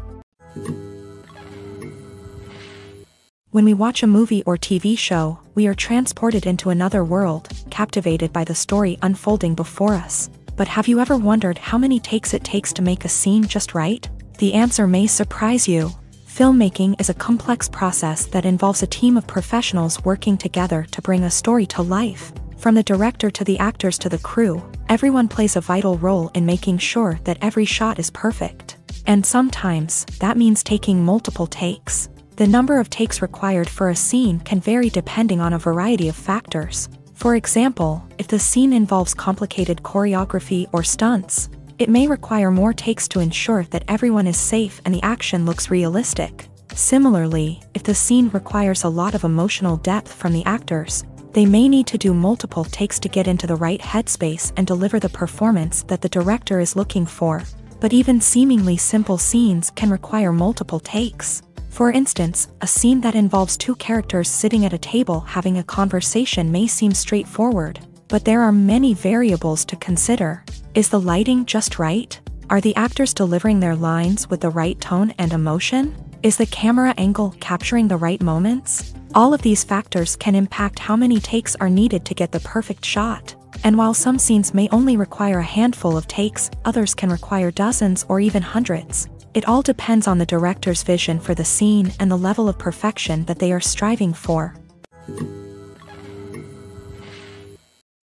When we watch a movie or TV show, we are transported into another world, captivated by the story unfolding before us. But have you ever wondered how many takes it takes to make a scene just right? The answer may surprise you. Filmmaking is a complex process that involves a team of professionals working together to bring a story to life. From the director to the actors to the crew, everyone plays a vital role in making sure that every shot is perfect. And sometimes, that means taking multiple takes. The number of takes required for a scene can vary depending on a variety of factors. For example, if the scene involves complicated choreography or stunts, it may require more takes to ensure that everyone is safe and the action looks realistic. Similarly, if the scene requires a lot of emotional depth from the actors, they may need to do multiple takes to get into the right headspace and deliver the performance that the director is looking for. But even seemingly simple scenes can require multiple takes. For instance, a scene that involves two characters sitting at a table having a conversation may seem straightforward, but there are many variables to consider. Is the lighting just right? Are the actors delivering their lines with the right tone and emotion? Is the camera angle capturing the right moments? All of these factors can impact how many takes are needed to get the perfect shot. And while some scenes may only require a handful of takes, others can require dozens or even hundreds. It all depends on the director's vision for the scene and the level of perfection that they are striving for.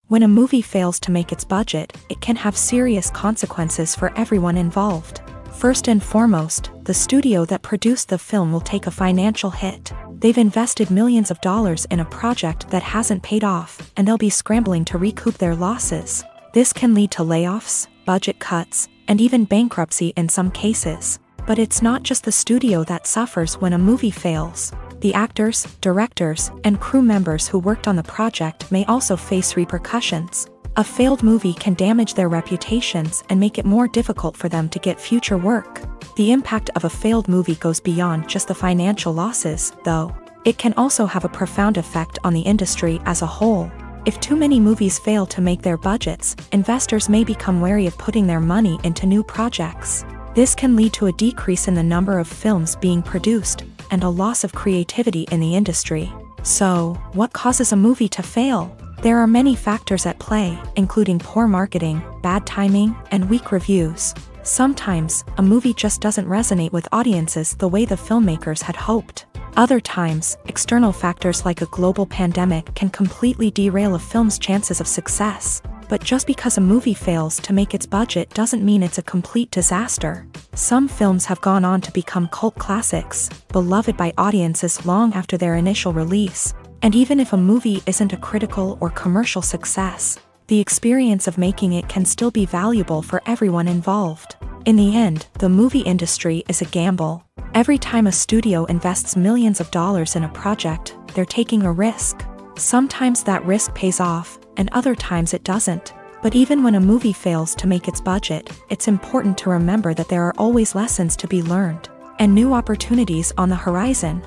When a movie fails to make its budget, it can have serious consequences for everyone involved. First and foremost, the studio that produced the film will take a financial hit. They've invested millions of dollars in a project that hasn't paid off, and they'll be scrambling to recoup their losses. This can lead to layoffs, budget cuts, and even bankruptcy in some cases. But it's not just the studio that suffers when a movie fails. The actors, directors, and crew members who worked on the project may also face repercussions. A failed movie can damage their reputations and make it more difficult for them to get future work. The impact of a failed movie goes beyond just the financial losses, though. It can also have a profound effect on the industry as a whole. If too many movies fail to make their budgets, investors may become wary of putting their money into new projects. This can lead to a decrease in the number of films being produced, and a loss of creativity in the industry. So, what causes a movie to fail? There are many factors at play, including poor marketing, bad timing, and weak reviews. Sometimes, a movie just doesn't resonate with audiences the way the filmmakers had hoped. Other times, external factors like a global pandemic can completely derail a film's chances of success. But just because a movie fails to make its budget doesn't mean it's a complete disaster. Some films have gone on to become cult classics, beloved by audiences long after their initial release. And even if a movie isn't a critical or commercial success, the experience of making it can still be valuable for everyone involved. In the end, the movie industry is a gamble. Every time a studio invests millions of dollars in a project, they're taking a risk. Sometimes that risk pays off, and other times it doesn't. But even when a movie fails to make its budget, it's important to remember that there are always lessons to be learned, and new opportunities on the horizon.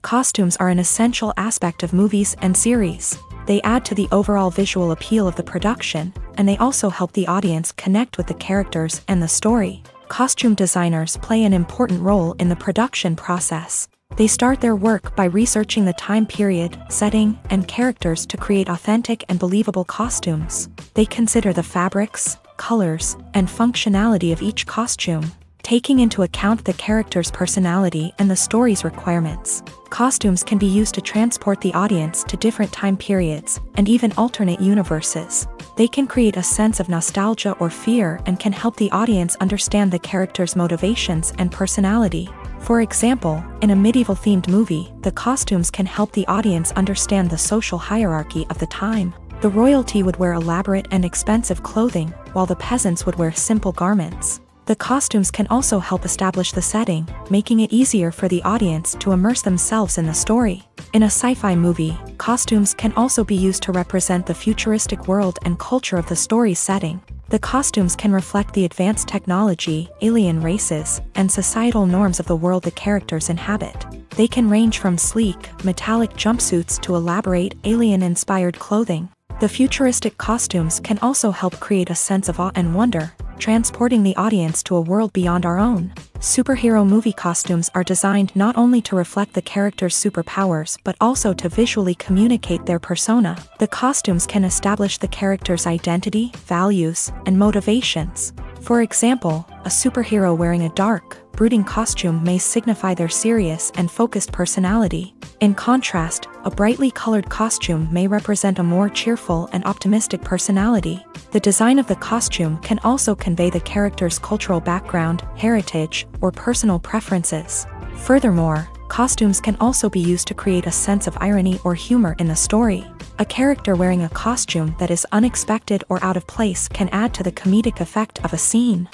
Costumes are an essential aspect of movies and series. They add to the overall visual appeal of the production, and they also help the audience connect with the characters and the story. Costume designers play an important role in the production process. They start their work by researching the time period, setting, and characters to create authentic and believable costumes. They consider the fabrics, colors, and functionality of each costume, taking into account the character's personality and the story's requirements. Costumes can be used to transport the audience to different time periods, and even alternate universes. They can create a sense of nostalgia or fear and can help the audience understand the character's motivations and personality. For example, in a medieval-themed movie, the costumes can help the audience understand the social hierarchy of the time. The royalty would wear elaborate and expensive clothing, while the peasants would wear simple garments. The costumes can also help establish the setting, making it easier for the audience to immerse themselves in the story. In a sci-fi movie, costumes can also be used to represent the futuristic world and culture of the story's setting. The costumes can reflect the advanced technology, alien races, and societal norms of the world the characters inhabit. They can range from sleek, metallic jumpsuits to elaborate, alien-inspired clothing. The futuristic costumes can also help create a sense of awe and wonder, transporting the audience to a world beyond our own. Superhero movie costumes are designed not only to reflect the character's superpowers but also to visually communicate their persona. The costumes can establish the character's identity, values, and motivations. For example, a superhero wearing a dark, brooding costume may signify their serious and focused personality. In contrast, a brightly colored costume may represent a more cheerful and optimistic personality. The design of the costume can also convey the character's cultural background, heritage, or personal preferences. Furthermore, costumes can also be used to create a sense of irony or humor in the story. A character wearing a costume that is unexpected or out of place can add to the comedic effect of a scene.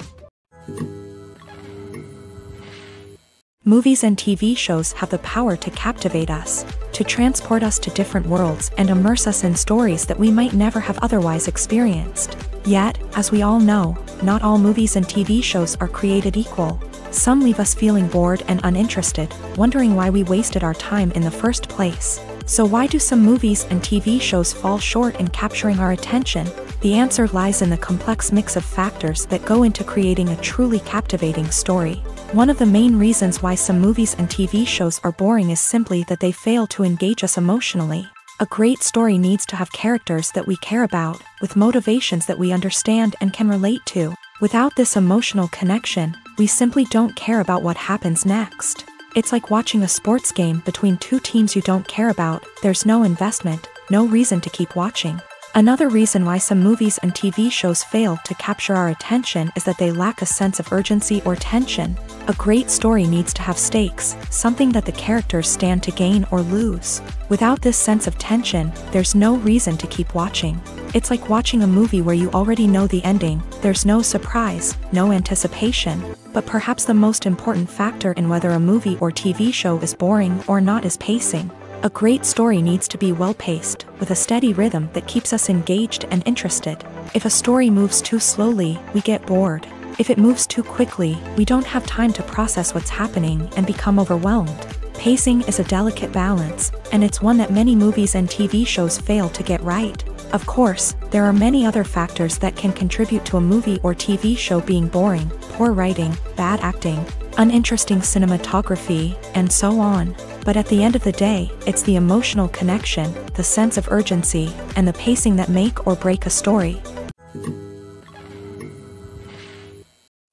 Movies and TV shows have the power to captivate us, to transport us to different worlds and immerse us in stories that we might never have otherwise experienced. Yet, as we all know, not all movies and TV shows are created equal. Some leave us feeling bored and uninterested, wondering why we wasted our time in the first place. So why do some movies and TV shows fall short in capturing our attention? The answer lies in the complex mix of factors that go into creating a truly captivating story. One of the main reasons why some movies and TV shows are boring is simply that they fail to engage us emotionally. A great story needs to have characters that we care about, with motivations that we understand and can relate to. Without this emotional connection, we simply don't care about what happens next. It's like watching a sports game between two teams you don't care about. There's no investment, no reason to keep watching. Another reason why some movies and TV shows fail to capture our attention is that they lack a sense of urgency or tension. A great story needs to have stakes, something that the characters stand to gain or lose. Without this sense of tension, there's no reason to keep watching. It's like watching a movie where you already know the ending. There's no surprise, no anticipation. But perhaps the most important factor in whether a movie or TV show is boring or not is pacing. A great story needs to be well-paced, with a steady rhythm that keeps us engaged and interested. If a story moves too slowly, we get bored. If it moves too quickly, we don't have time to process what's happening and become overwhelmed. Pacing is a delicate balance, and it's one that many movies and TV shows fail to get right. Of course, there are many other factors that can contribute to a movie or TV show being boring: poor writing, bad acting, uninteresting cinematography, and so on. But at the end of the day, it's the emotional connection, the sense of urgency, and the pacing that make or break a story.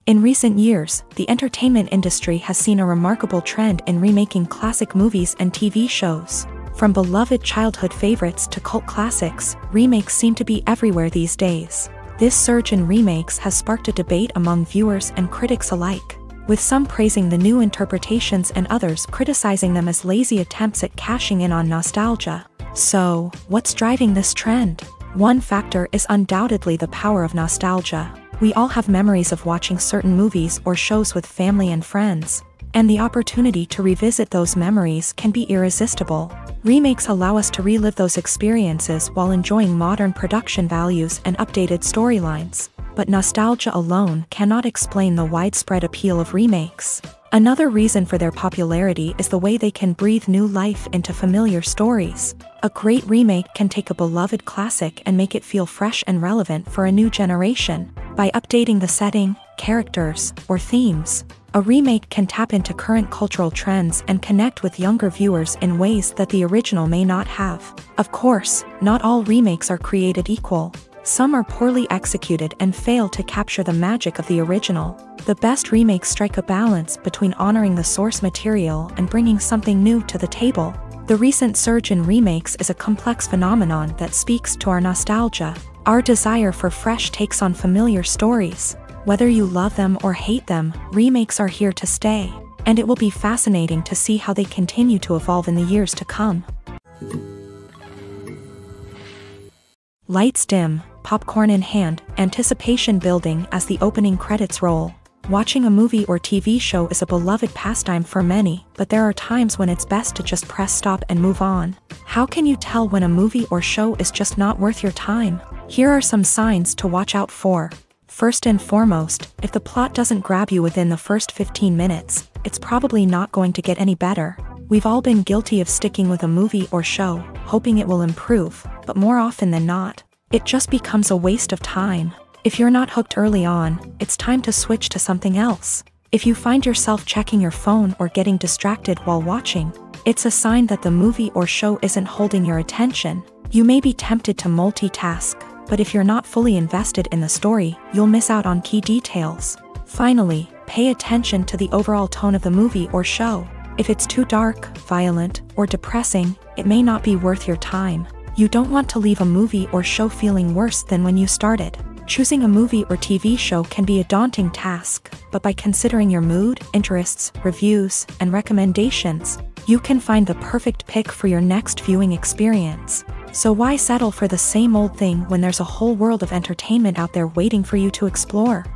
In recent years, the entertainment industry has seen a remarkable trend in remaking classic movies and TV shows. From beloved childhood favorites to cult classics, remakes seem to be everywhere these days. This surge in remakes has sparked a debate among viewers and critics alike, with some praising the new interpretations and others criticizing them as lazy attempts at cashing in on nostalgia. So, what's driving this trend? One factor is undoubtedly the power of nostalgia. We all have memories of watching certain movies or shows with family and friends, and the opportunity to revisit those memories can be irresistible. Remakes allow us to relive those experiences while enjoying modern production values and updated storylines. But nostalgia alone cannot explain the widespread appeal of remakes. Another reason for their popularity is the way they can breathe new life into familiar stories. A great remake can take a beloved classic and make it feel fresh and relevant for a new generation. By updating the setting, characters, or themes, a remake can tap into current cultural trends and connect with younger viewers in ways that the original may not have. Of course, not all remakes are created equal. Some are poorly executed and fail to capture the magic of the original. The best remakes strike a balance between honoring the source material and bringing something new to the table. The recent surge in remakes is a complex phenomenon that speaks to our nostalgia, our desire for fresh takes on familiar stories. Whether you love them or hate them, remakes are here to stay, and it will be fascinating to see how they continue to evolve in the years to come. Lights dim, popcorn in hand, anticipation building as the opening credits roll. Watching a movie or TV show is a beloved pastime for many, but there are times when it's best to just press stop and move on. How can you tell when a movie or show is just not worth your time? Here are some signs to watch out for. First and foremost, if the plot doesn't grab you within the first 15 minutes, it's probably not going to get any better. We've all been guilty of sticking with a movie or show, hoping it will improve, but more often than not, it just becomes a waste of time. If you're not hooked early on, it's time to switch to something else. If you find yourself checking your phone or getting distracted while watching, it's a sign that the movie or show isn't holding your attention. You may be tempted to multitask, but if you're not fully invested in the story, you'll miss out on key details. Finally, pay attention to the overall tone of the movie or show. If it's too dark, violent, or depressing, it may not be worth your time. You don't want to leave a movie or show feeling worse than when you started. Choosing a movie or TV show can be a daunting task, but by considering your mood, interests, reviews, and recommendations, you can find the perfect pick for your next viewing experience. So why settle for the same old thing when there's a whole world of entertainment out there waiting for you to explore?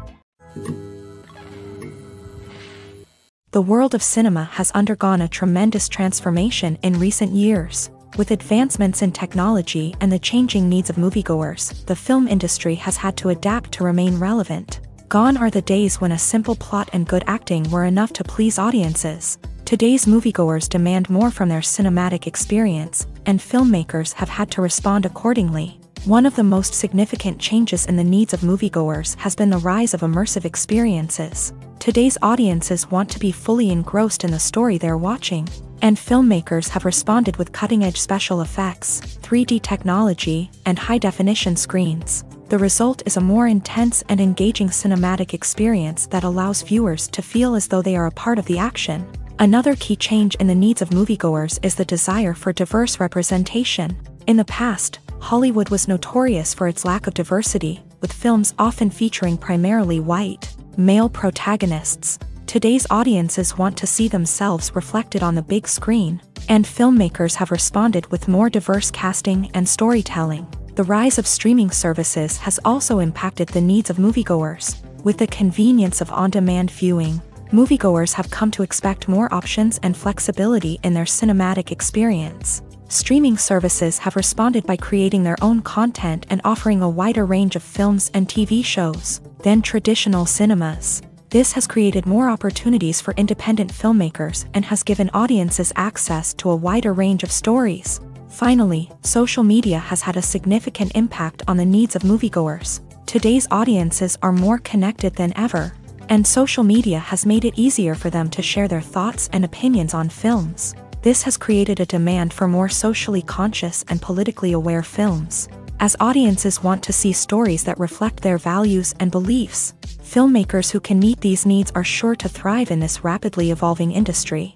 The world of cinema has undergone a tremendous transformation in recent years. With advancements in technology and the changing needs of moviegoers, the film industry has had to adapt to remain relevant. Gone are the days when a simple plot and good acting were enough to please audiences. Today's moviegoers demand more from their cinematic experience, and filmmakers have had to respond accordingly. One of the most significant changes in the needs of moviegoers has been the rise of immersive experiences. Today's audiences want to be fully engrossed in the story they're watching, and filmmakers have responded with cutting-edge special effects, 3D technology, and high-definition screens. The result is a more intense and engaging cinematic experience that allows viewers to feel as though they are a part of the action. Another key change in the needs of moviegoers is the desire for diverse representation. In the past, Hollywood was notorious for its lack of diversity, with films often featuring primarily white, male protagonists. Today's audiences want to see themselves reflected on the big screen, and filmmakers have responded with more diverse casting and storytelling. The rise of streaming services has also impacted the needs of moviegoers. With the convenience of on-demand viewing, moviegoers have come to expect more options and flexibility in their cinematic experience. Streaming services have responded by creating their own content and offering a wider range of films and TV shows than traditional cinemas. This has created more opportunities for independent filmmakers and has given audiences access to a wider range of stories. Finally, social media has had a significant impact on the needs of moviegoers. Today's audiences are more connected than ever. And social media has made it easier for them to share their thoughts and opinions on films. This has created a demand for more socially conscious and politically aware films, as audiences want to see stories that reflect their values and beliefs. Filmmakers who can meet these needs are sure to thrive in this rapidly evolving industry.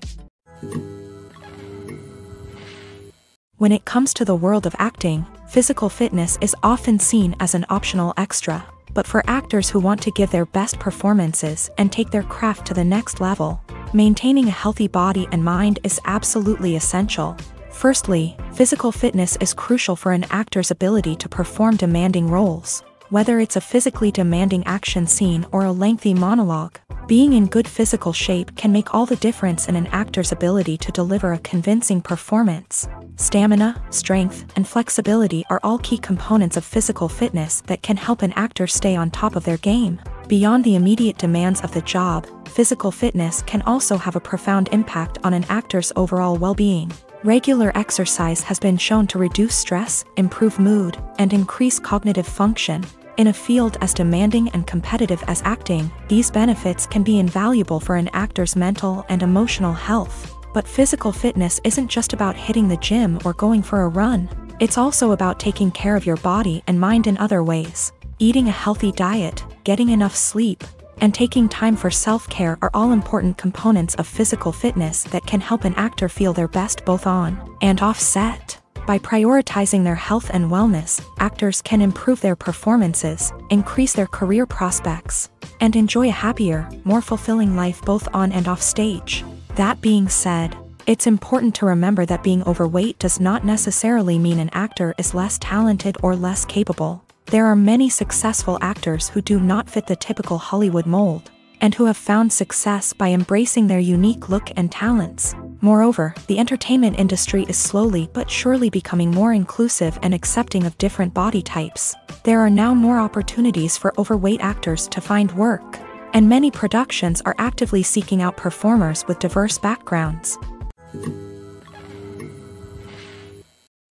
When it comes to the world of acting, physical fitness is often seen as an optional extra. But for actors who want to give their best performances and take their craft to the next level, maintaining a healthy body and mind is absolutely essential. Firstly, physical fitness is crucial for an actor's ability to perform demanding roles. Whether it's a physically demanding action scene or a lengthy monologue, being in good physical shape can make all the difference in an actor's ability to deliver a convincing performance. Stamina, strength, and flexibility are all key components of physical fitness that can help an actor stay on top of their game. Beyond the immediate demands of the job, physical fitness can also have a profound impact on an actor's overall well-being. Regular exercise has been shown to reduce stress, improve mood, and increase cognitive function. In a field as demanding and competitive as acting, these benefits can be invaluable for an actor's mental and emotional health. But physical fitness isn't just about hitting the gym or going for a run. It's also about taking care of your body and mind in other ways. Eating a healthy diet, getting enough sleep, and taking time for self-care are all important components of physical fitness that can help an actor feel their best both on and off set. By prioritizing their health and wellness, actors can improve their performances, increase their career prospects, and enjoy a happier, more fulfilling life both on and off stage. That being said, it's important to remember that being overweight does not necessarily mean an actor is less talented or less capable. There are many successful actors who do not fit the typical Hollywood mold, and who have found success by embracing their unique look and talents. Moreover, the entertainment industry is slowly but surely becoming more inclusive and accepting of different body types. There are now more opportunities for overweight actors to find work, and many productions are actively seeking out performers with diverse backgrounds.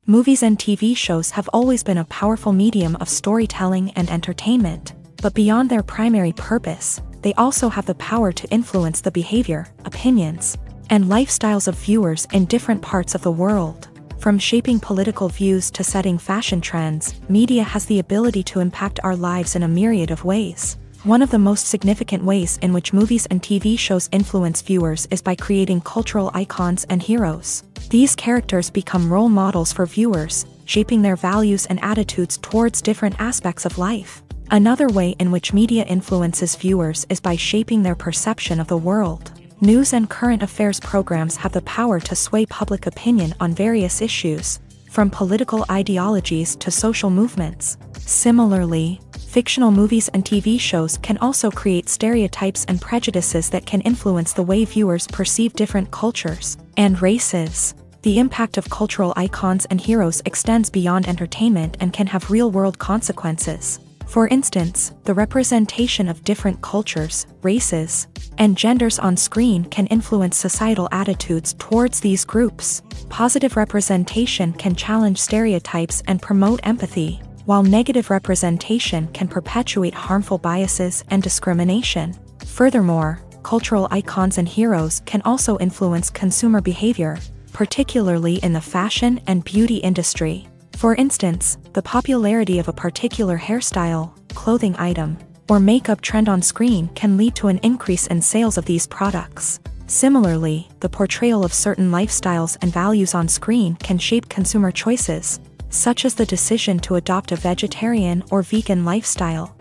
Movies and TV shows have always been a powerful medium of storytelling and entertainment, but beyond their primary purpose, they also have the power to influence the behavior, opinions, and lifestyles of viewers in different parts of the world. From shaping political views to setting fashion trends, media has the ability to impact our lives in a myriad of ways. One of the most significant ways in which movies and TV shows influence viewers is by creating cultural icons and heroes. These characters become role models for viewers, shaping their values and attitudes towards different aspects of life. Another way in which media influences viewers is by shaping their perception of the world. News and current affairs programs have the power to sway public opinion on various issues, from political ideologies to social movements. Similarly, fictional movies and TV shows can also create stereotypes and prejudices that can influence the way viewers perceive different cultures and races. The impact of cultural icons and heroes extends beyond entertainment and can have real-world consequences. For instance, the representation of different cultures, races, and genders on screen can influence societal attitudes towards these groups. Positive representation can challenge stereotypes and promote empathy, while negative representation can perpetuate harmful biases and discrimination. Furthermore, cultural icons and heroes can also influence consumer behavior, particularly in the fashion and beauty industry. For instance, the popularity of a particular hairstyle, clothing item, or makeup trend on screen can lead to an increase in sales of these products. Similarly, the portrayal of certain lifestyles and values on screen can shape consumer choices, such as the decision to adopt a vegetarian or vegan lifestyle.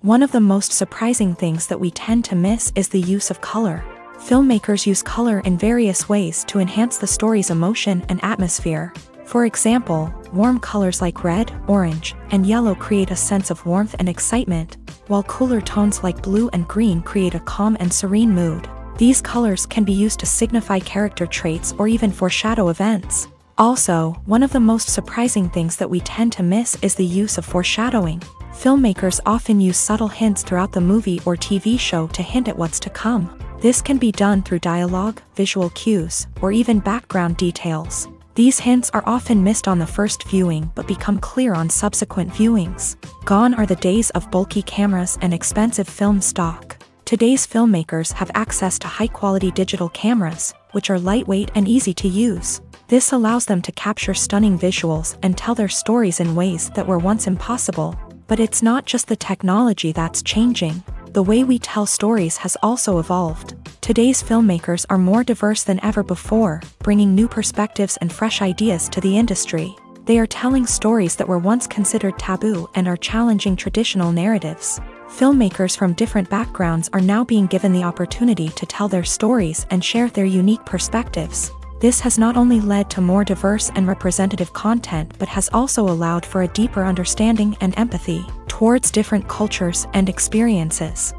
One of the most surprising things that we tend to miss is the use of color. Filmmakers use color in various ways to enhance the story's emotion and atmosphere. For example, warm colors like red, orange, and yellow create a sense of warmth and excitement, while cooler tones like blue and green create a calm and serene mood. These colors can be used to signify character traits or even foreshadow events. Also, one of the most surprising things that we tend to miss is the use of foreshadowing. Filmmakers often use subtle hints throughout the movie or TV show to hint at what's to come. This can be done through dialogue, visual cues, or even background details. These hints are often missed on the first viewing but become clear on subsequent viewings. Gone are the days of bulky cameras and expensive film stock. Today's filmmakers have access to high-quality digital cameras, which are lightweight and easy to use. This allows them to capture stunning visuals and tell their stories in ways that were once impossible. But it's not just the technology that's changing. The way we tell stories has also evolved. Today's filmmakers are more diverse than ever before, bringing new perspectives and fresh ideas to the industry. They are telling stories that were once considered taboo and are challenging traditional narratives. Filmmakers from different backgrounds are now being given the opportunity to tell their stories and share their unique perspectives. This has not only led to more diverse and representative content but has also allowed for a deeper understanding and empathy towards different cultures and experiences.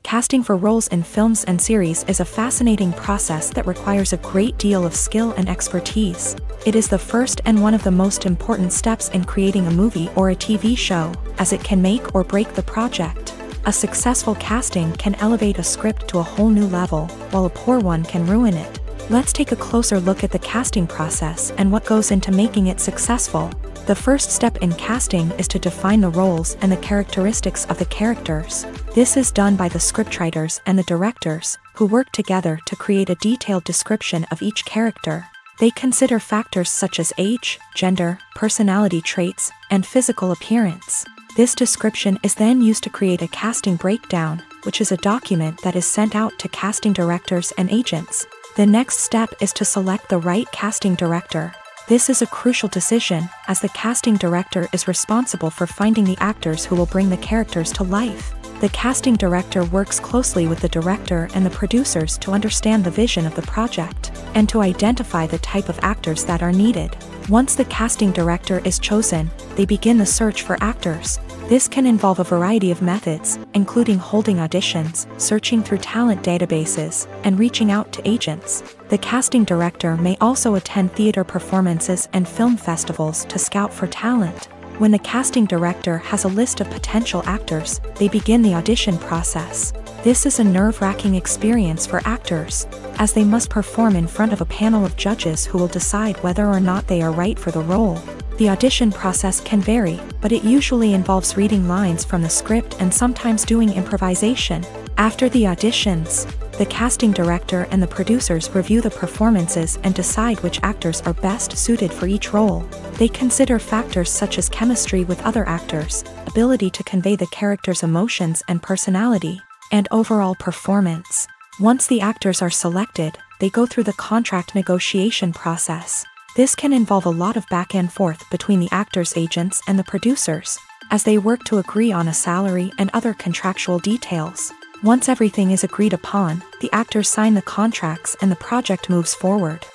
Casting for roles in films and series is a fascinating process that requires a great deal of skill and expertise. It is the first and one of the most important steps in creating a movie or a TV show, as it can make or break the project. A successful casting can elevate a script to a whole new level, while a poor one can ruin it. Let's take a closer look at the casting process and what goes into making it successful. The first step in casting is to define the roles and the characteristics of the characters. This is done by the scriptwriters and the directors, who work together to create a detailed description of each character. They consider factors such as age, gender, personality traits, and physical appearance. This description is then used to create a casting breakdown, which is a document that is sent out to casting directors and agents. The next step is to select the right casting director. This is a crucial decision, as the casting director is responsible for finding the actors who will bring the characters to life. The casting director works closely with the director and the producers to understand the vision of the project, and to identify the type of actors that are needed. Once the casting director is chosen, they begin the search for actors. This can involve a variety of methods, including holding auditions, searching through talent databases, and reaching out to agents. The casting director may also attend theater performances and film festivals to scout for talent. When the casting director has a list of potential actors, they begin the audition process. This is a nerve-wracking experience for actors, as they must perform in front of a panel of judges who will decide whether or not they are right for the role. The audition process can vary, but it usually involves reading lines from the script and sometimes doing improvisation. After the auditions, the casting director and the producers review the performances and decide which actors are best suited for each role. They consider factors such as chemistry with other actors, ability to convey the character's emotions and personality, and overall performance. Once the actors are selected, they go through the contract negotiation process. This can involve a lot of back and forth between the actors' agents and the producers, as they work to agree on a salary and other contractual details. Once everything is agreed upon, the actors sign the contracts and the project moves forward.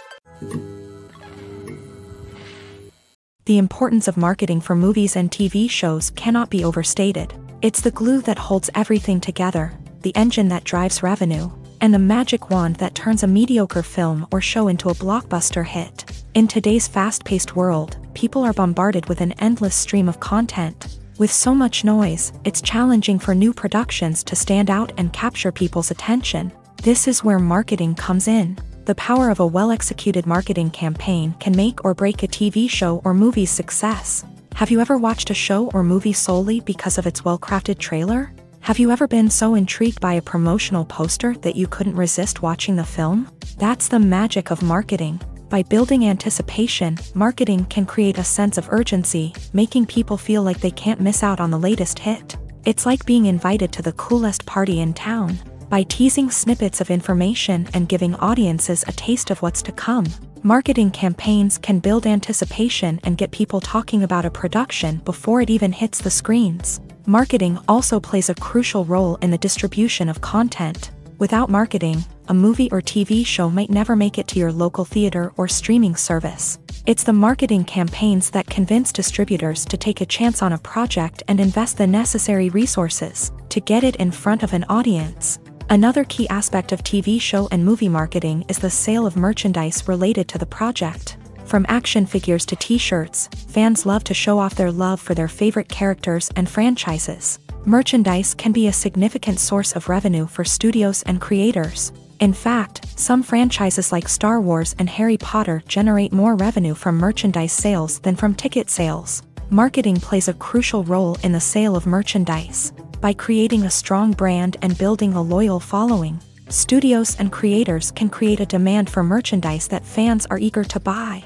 The importance of marketing for movies and TV shows cannot be overstated. It's the glue that holds everything together, the engine that drives revenue, and the magic wand that turns a mediocre film or show into a blockbuster hit. In today's fast-paced world, people are bombarded with an endless stream of content. With so much noise, it's challenging for new productions to stand out and capture people's attention. This is where marketing comes in. The power of a well-executed marketing campaign can make or break a TV show or movie's success. Have you ever watched a show or movie solely because of its well-crafted trailer? Have you ever been so intrigued by a promotional poster that you couldn't resist watching the film? That's the magic of marketing. By building anticipation, marketing can create a sense of urgency, making people feel like they can't miss out on the latest hit. It's like being invited to the coolest party in town. By teasing snippets of information and giving audiences a taste of what's to come, marketing campaigns can build anticipation and get people talking about a production before it even hits the screens. Marketing also plays a crucial role in the distribution of content. Without marketing, a movie or TV show might never make it to your local theater or streaming service. It's the marketing campaigns that convince distributors to take a chance on a project and invest the necessary resources to get it in front of an audience. Another key aspect of TV show and movie marketing is the sale of merchandise related to the project. From action figures to t-shirts, fans love to show off their love for their favorite characters and franchises. Merchandise can be a significant source of revenue for studios and creators. In fact, some franchises like Star Wars and Harry Potter generate more revenue from merchandise sales than from ticket sales. Marketing plays a crucial role in the sale of merchandise. By creating a strong brand and building a loyal following, studios and creators can create a demand for merchandise that fans are eager to buy.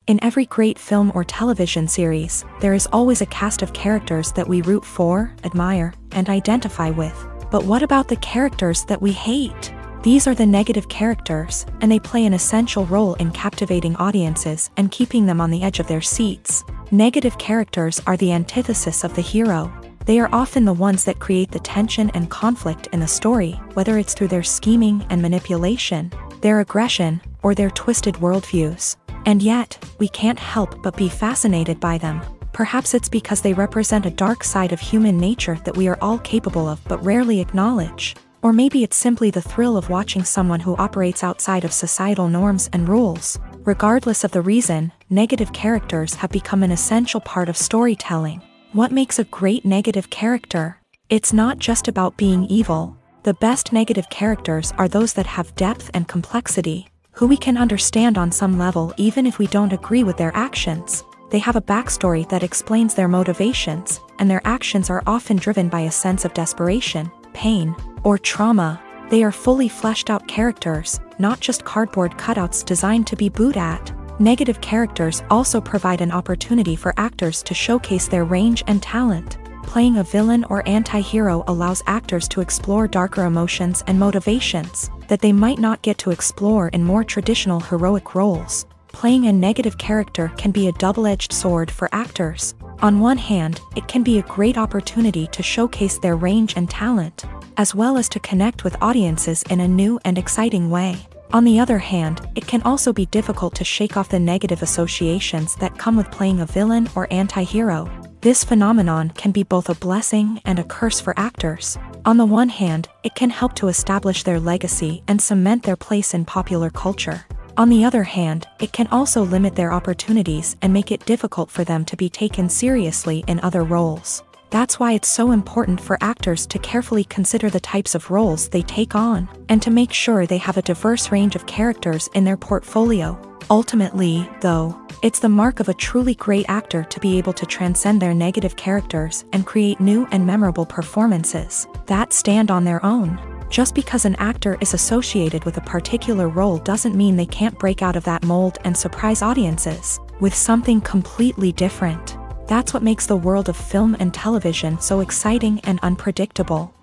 In every great film or television series, there is always a cast of characters that we root for, admire, and identify with. But what about the characters that we hate? These are the negative characters, and they play an essential role in captivating audiences and keeping them on the edge of their seats. Negative characters are the antithesis of the hero. They are often the ones that create the tension and conflict in the story, whether it's through their scheming and manipulation, their aggression, or their twisted worldviews. And yet, we can't help but be fascinated by them. Perhaps it's because they represent a dark side of human nature that we are all capable of but rarely acknowledge. Or maybe it's simply the thrill of watching someone who operates outside of societal norms and rules. Regardless of the reason, negative characters have become an essential part of storytelling. What makes a great negative character? It's not just about being evil. The best negative characters are those that have depth and complexity, who we can understand on some level even if we don't agree with their actions. They have a backstory that explains their motivations, and their actions are often driven by a sense of desperation, pain, or trauma. They are fully fleshed out characters, not just cardboard cutouts designed to be booed at. Negative characters also provide an opportunity for actors to showcase their range and talent. Playing a villain or anti-hero allows actors to explore darker emotions and motivations that they might not get to explore in more traditional heroic roles. Playing a negative character can be a double-edged sword for actors. On one hand, it can be a great opportunity to showcase their range and talent, as well as to connect with audiences in a new and exciting way. On the other hand, it can also be difficult to shake off the negative associations that come with playing a villain or anti-hero. This phenomenon can be both a blessing and a curse for actors. On the one hand, it can help to establish their legacy and cement their place in popular culture. On the other hand, it can also limit their opportunities and make it difficult for them to be taken seriously in other roles. That's why it's so important for actors to carefully consider the types of roles they take on, and to make sure they have a diverse range of characters in their portfolio. Ultimately, though, it's the mark of a truly great actor to be able to transcend their negative characters and create new and memorable performances that stand on their own. Just because an actor is associated with a particular role doesn't mean they can't break out of that mold and surprise audiences with something completely different. That's what makes the world of film and television so exciting and unpredictable.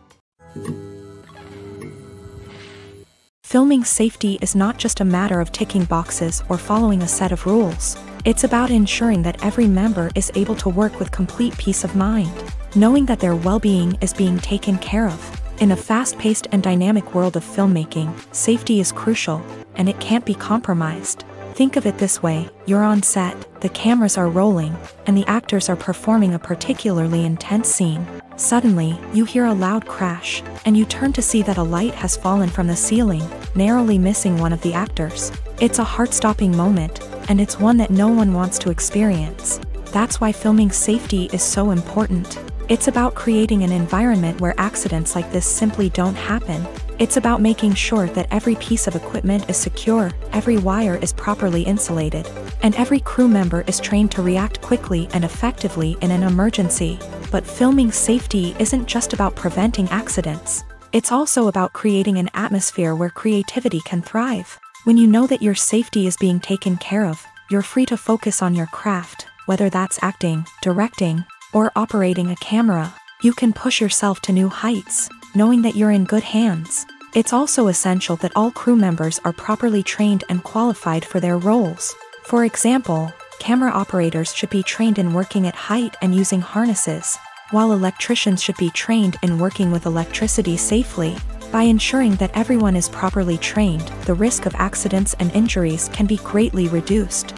Filming safety is not just a matter of ticking boxes or following a set of rules. It's about ensuring that every member is able to work with complete peace of mind, knowing that their well-being is being taken care of. In a fast-paced and dynamic world of filmmaking, safety is crucial, and it can't be compromised. Think of it this way: you're on set, the cameras are rolling, and the actors are performing a particularly intense scene. Suddenly, you hear a loud crash, and you turn to see that a light has fallen from the ceiling, narrowly missing one of the actors. It's a heart-stopping moment, and it's one that no one wants to experience. That's why filming safety is so important. It's about creating an environment where accidents like this simply don't happen. It's about making sure that every piece of equipment is secure, every wire is properly insulated, and every crew member is trained to react quickly and effectively in an emergency. But filming safety isn't just about preventing accidents. It's also about creating an atmosphere where creativity can thrive. When you know that your safety is being taken care of, you're free to focus on your craft, whether that's acting, directing, or operating a camera. You can push yourself to new heights, knowing that you're in good hands. It's also essential that all crew members are properly trained and qualified for their roles. For example, camera operators should be trained in working at height and using harnesses, while electricians should be trained in working with electricity safely. By ensuring that everyone is properly trained, the risk of accidents and injuries can be greatly reduced.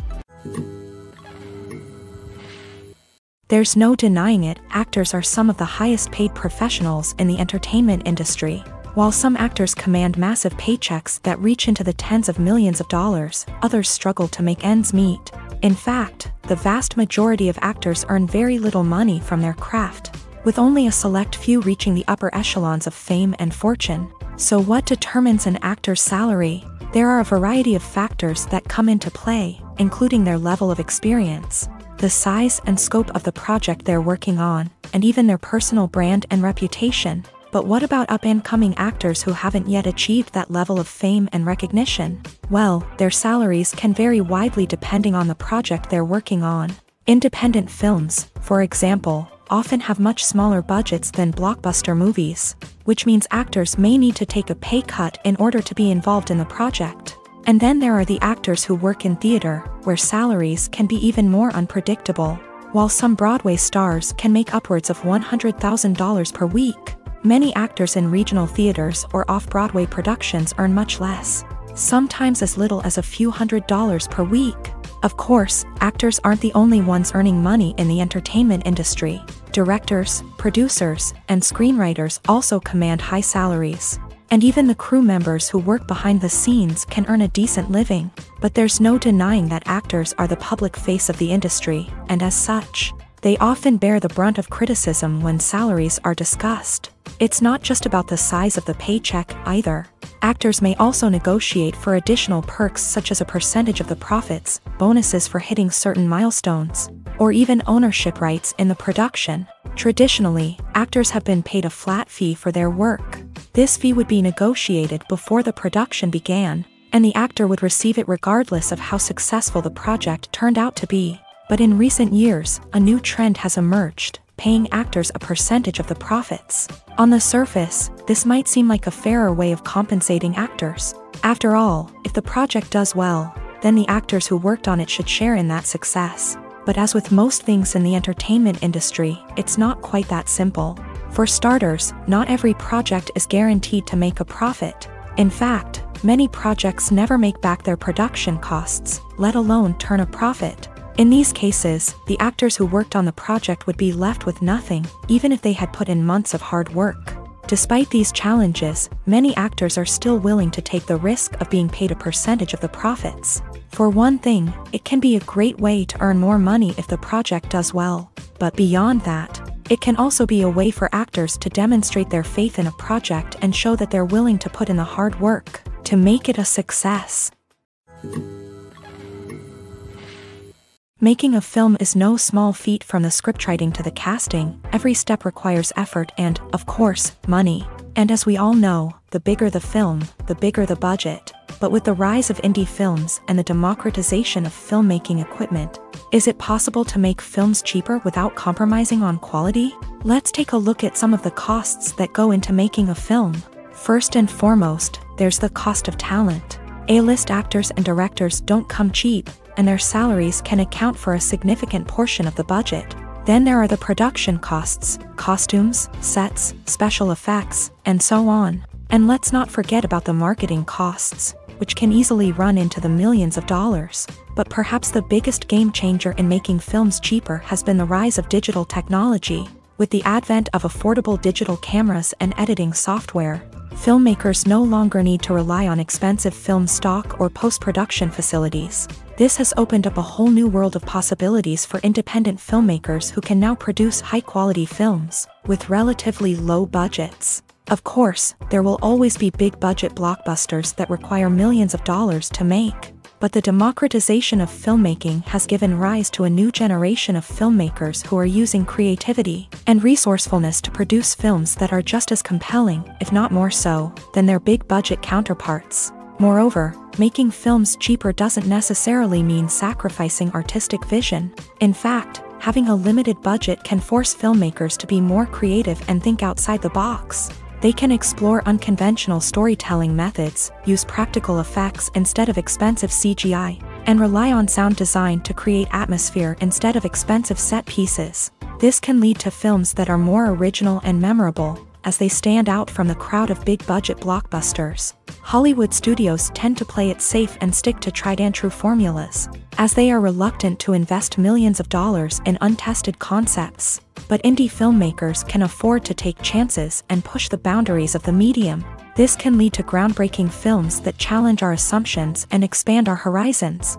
There's no denying it, actors are some of the highest paid professionals in the entertainment industry. While some actors command massive paychecks that reach into the tens of millions of dollars, others struggle to make ends meet. In fact, the vast majority of actors earn very little money from their craft. with only a select few reaching the upper echelons of fame and fortune. So what determines an actor's salary? There are a variety of factors that come into play, including their level of experience, the size and scope of the project they're working on, and even their personal brand and reputation. But what about up-and-coming actors who haven't yet achieved that level of fame and recognition? Well, their salaries can vary widely depending on the project they're working on. Independent films, for example, often have much smaller budgets than blockbuster movies, which means actors may need to take a pay cut in order to be involved in the project. And then there are the actors who work in theater, where salaries can be even more unpredictable. While some Broadway stars can make upwards of $100,000 per week, many actors in regional theaters or off-Broadway productions earn much less, sometimes as little as a few $100s per week. Of course, actors aren't the only ones earning money in the entertainment industry. Directors, producers, and screenwriters also command high salaries. And even the crew members who work behind the scenes can earn a decent living. But there's no denying that actors are the public face of the industry, and as such, they often bear the brunt of criticism when salaries are discussed. It's not just about the size of the paycheck, either. Actors may also negotiate for additional perks such as a percentage of the profits, bonuses for hitting certain milestones, or even ownership rights in the production. Traditionally, actors have been paid a flat fee for their work. This fee would be negotiated before the production began, and the actor would receive it regardless of how successful the project turned out to be. But in recent years, a new trend has emerged, paying actors a percentage of the profits. On the surface, this might seem like a fairer way of compensating actors. After all, if the project does well, then the actors who worked on it should share in that success. But as with most things in the entertainment industry, it's not quite that simple. For starters, not every project is guaranteed to make a profit. In fact, many projects never make back their production costs, let alone turn a profit. In these cases, the actors who worked on the project would be left with nothing, even if they had put in months of hard work. Despite these challenges, many actors are still willing to take the risk of being paid a percentage of the profits. For one thing, it can be a great way to earn more money if the project does well. But beyond that, it can also be a way for actors to demonstrate their faith in a project and show that they're willing to put in the hard work to make it a success. Making a film is no small feat. From the scriptwriting to the casting, every step requires effort and, of course, money. And as we all know, the bigger the film, the bigger the budget. But with the rise of indie films and the democratization of filmmaking equipment, is it possible to make films cheaper without compromising on quality? Let's take a look at some of the costs that go into making a film. First and foremost, there's the cost of talent. A-list actors and directors don't come cheap, and their salaries can account for a significant portion of the budget. Then there are the production costs, costumes, sets, special effects, and so on. And let's not forget about the marketing costs, which can easily run into the millions of dollars. But perhaps the biggest game changer in making films cheaper has been the rise of digital technology. With the advent of affordable digital cameras and editing software, filmmakers no longer need to rely on expensive film stock or post-production facilities. This has opened up a whole new world of possibilities for independent filmmakers who can now produce high-quality films with relatively low budgets. Of course, there will always be big-budget blockbusters that require millions of dollars to make. But the democratization of filmmaking has given rise to a new generation of filmmakers who are using creativity and resourcefulness to produce films that are just as compelling, if not more so, than their big-budget counterparts. Moreover, making films cheaper doesn't necessarily mean sacrificing artistic vision. In fact, having a limited budget can force filmmakers to be more creative and think outside the box. They can explore unconventional storytelling methods, use practical effects instead of expensive CGI, and rely on sound design to create atmosphere instead of expensive set pieces. This can lead to films that are more original and memorable, as they stand out from the crowd of big-budget blockbusters. Hollywood studios tend to play it safe and stick to tried-and-true formulas, as they are reluctant to invest millions of dollars in untested concepts. But indie filmmakers can afford to take chances and push the boundaries of the medium. This can lead to groundbreaking films that challenge our assumptions and expand our horizons.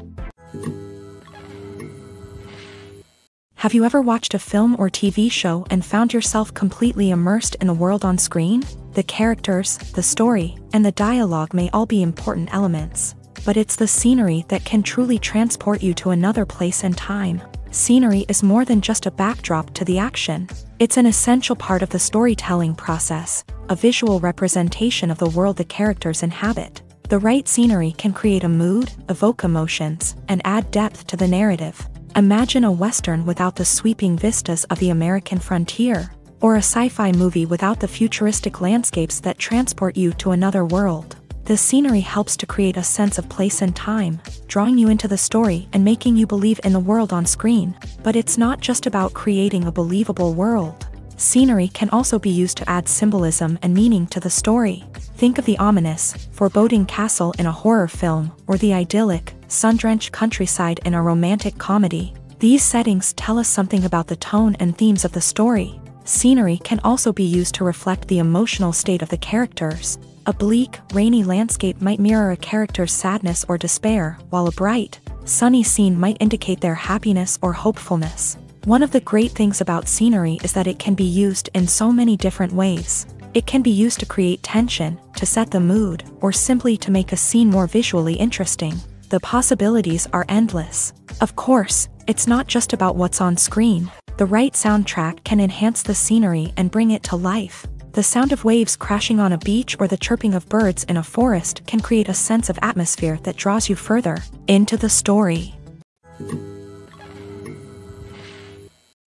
Have you ever watched a film or TV show and found yourself completely immersed in the world on screen? The characters, the story, and the dialogue may all be important elements, but it's the scenery that can truly transport you to another place and time. Scenery is more than just a backdrop to the action. It's an essential part of the storytelling process, a visual representation of the world the characters inhabit. The right scenery can create a mood, evoke emotions, and add depth to the narrative. Imagine a Western without the sweeping vistas of the American frontier, or a sci-fi movie without the futuristic landscapes that transport you to another world. The scenery helps to create a sense of place and time, drawing you into the story and making you believe in the world on screen. But it's not just about creating a believable world. Scenery can also be used to add symbolism and meaning to the story. Think of the ominous, foreboding castle in a horror film, or the idyllic, sun-drenched countryside in a romantic comedy. These settings tell us something about the tone and themes of the story. Scenery can also be used to reflect the emotional state of the characters. A bleak, rainy landscape might mirror a character's sadness or despair, while a bright, sunny scene might indicate their happiness or hopefulness. One of the great things about scenery is that it can be used in so many different ways. It can be used to create tension, to set the mood, or simply to make a scene more visually interesting. The possibilities are endless. Of course, it's not just about what's on screen. The right soundtrack can enhance the scenery and bring it to life. The sound of waves crashing on a beach or the chirping of birds in a forest can create a sense of atmosphere that draws you further into the story.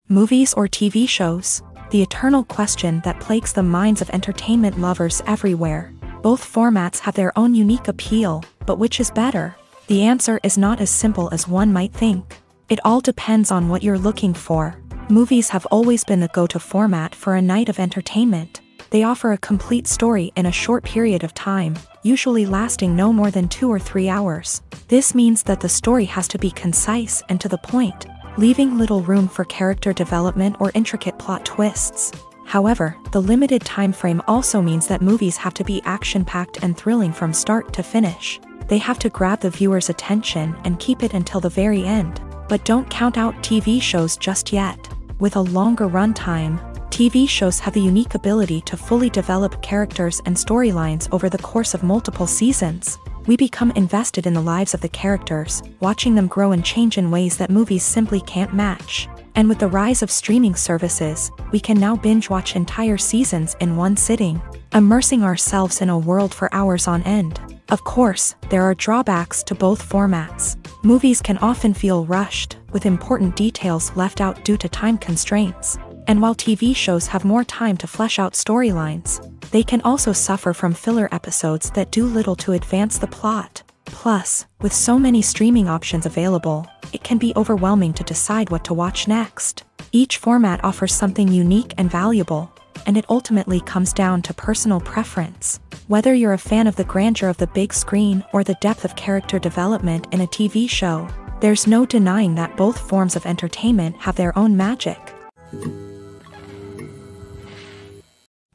Movies or TV shows? The eternal question that plagues the minds of entertainment lovers everywhere. Both formats have their own unique appeal, but which is better? The answer is not as simple as one might think. It all depends on what you're looking for. Movies have always been the go-to format for a night of entertainment. They offer a complete story in a short period of time, usually lasting no more than 2 or 3 hours. This means that the story has to be concise and to the point, leaving little room for character development or intricate plot twists. However, the limited time frame also means that movies have to be action-packed and thrilling from start to finish. They have to grab the viewer's attention and keep it until the very end. But don't count out TV shows just yet. With a longer runtime, TV shows have the unique ability to fully develop characters and storylines over the course of multiple seasons. We become invested in the lives of the characters, watching them grow and change in ways that movies simply can't match. And with the rise of streaming services, we can now binge-watch entire seasons in one sitting, immersing ourselves in a world for hours on end. Of course, there are drawbacks to both formats. Movies can often feel rushed, with important details left out due to time constraints. And while TV shows have more time to flesh out storylines, they can also suffer from filler episodes that do little to advance the plot. Plus, with so many streaming options available, it can be overwhelming to decide what to watch next. Each format offers something unique and valuable, and it ultimately comes down to personal preference. Whether you're a fan of the grandeur of the big screen or the depth of character development in a TV show, there's no denying that both forms of entertainment have their own magic.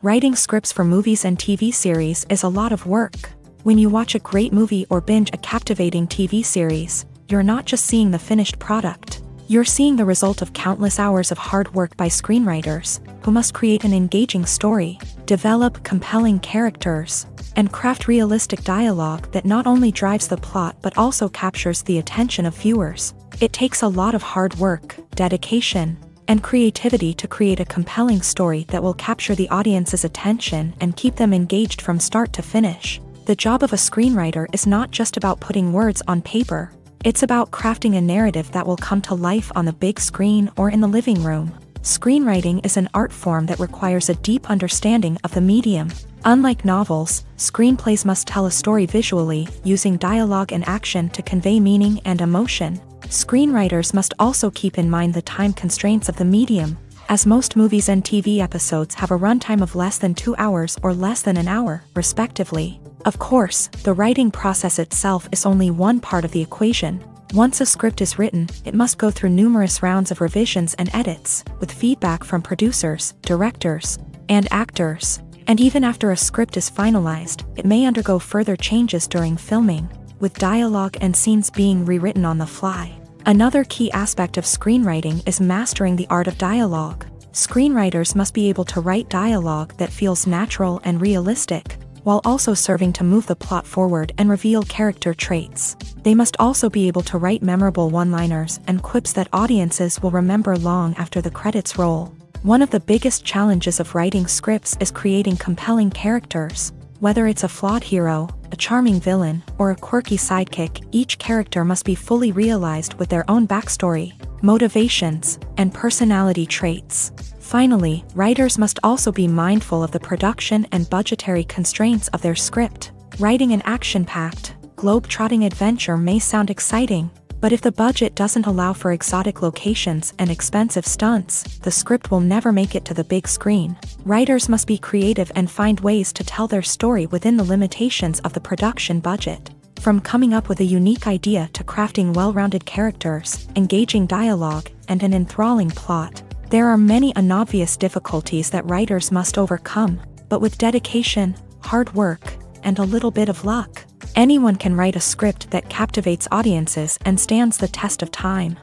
Writing scripts for movies and TV series is a lot of work. When you watch a great movie or binge a captivating TV series, you're not just seeing the finished product. You're seeing the result of countless hours of hard work by screenwriters, who must create an engaging story, develop compelling characters, and craft realistic dialogue that not only drives the plot but also captures the attention of viewers. It takes a lot of hard work, dedication, and creativity to create a compelling story that will capture the audience's attention and keep them engaged from start to finish. The job of a screenwriter is not just about putting words on paper. It's about crafting a narrative that will come to life on the big screen or in the living room. Screenwriting is an art form that requires a deep understanding of the medium. Unlike novels, screenplays must tell a story visually, using dialogue and action to convey meaning and emotion. Screenwriters must also keep in mind the time constraints of the medium, as most movies and TV episodes have a runtime of less than 2 hours or less than an hour, respectively. Of course, the writing process itself is only one part of the equation. Once a script is written, it must go through numerous rounds of revisions and edits, with feedback from producers, directors, and actors. And even after a script is finalized, it may undergo further changes during filming, with dialogue and scenes being rewritten on the fly. Another key aspect of screenwriting is mastering the art of dialogue. Screenwriters must be able to write dialogue that feels natural and realistic, while also serving to move the plot forward and reveal character traits. They must also be able to write memorable one-liners and quips that audiences will remember long after the credits roll. One of the biggest challenges of writing scripts is creating compelling characters. Whether it's a flawed hero, a charming villain, or a quirky sidekick, each character must be fully realized with their own backstory, motivations, and personality traits. Finally, writers must also be mindful of the production and budgetary constraints of their script. Writing an action-packed, globe-trotting adventure may sound exciting, but if the budget doesn't allow for exotic locations and expensive stunts, the script will never make it to the big screen. Writers must be creative and find ways to tell their story within the limitations of the production budget. From coming up with a unique idea to crafting well-rounded characters, engaging dialogue, and an enthralling plot, there are many unobvious difficulties that writers must overcome, but with dedication, hard work, and a little bit of luck, anyone can write a script that captivates audiences and stands the test of time.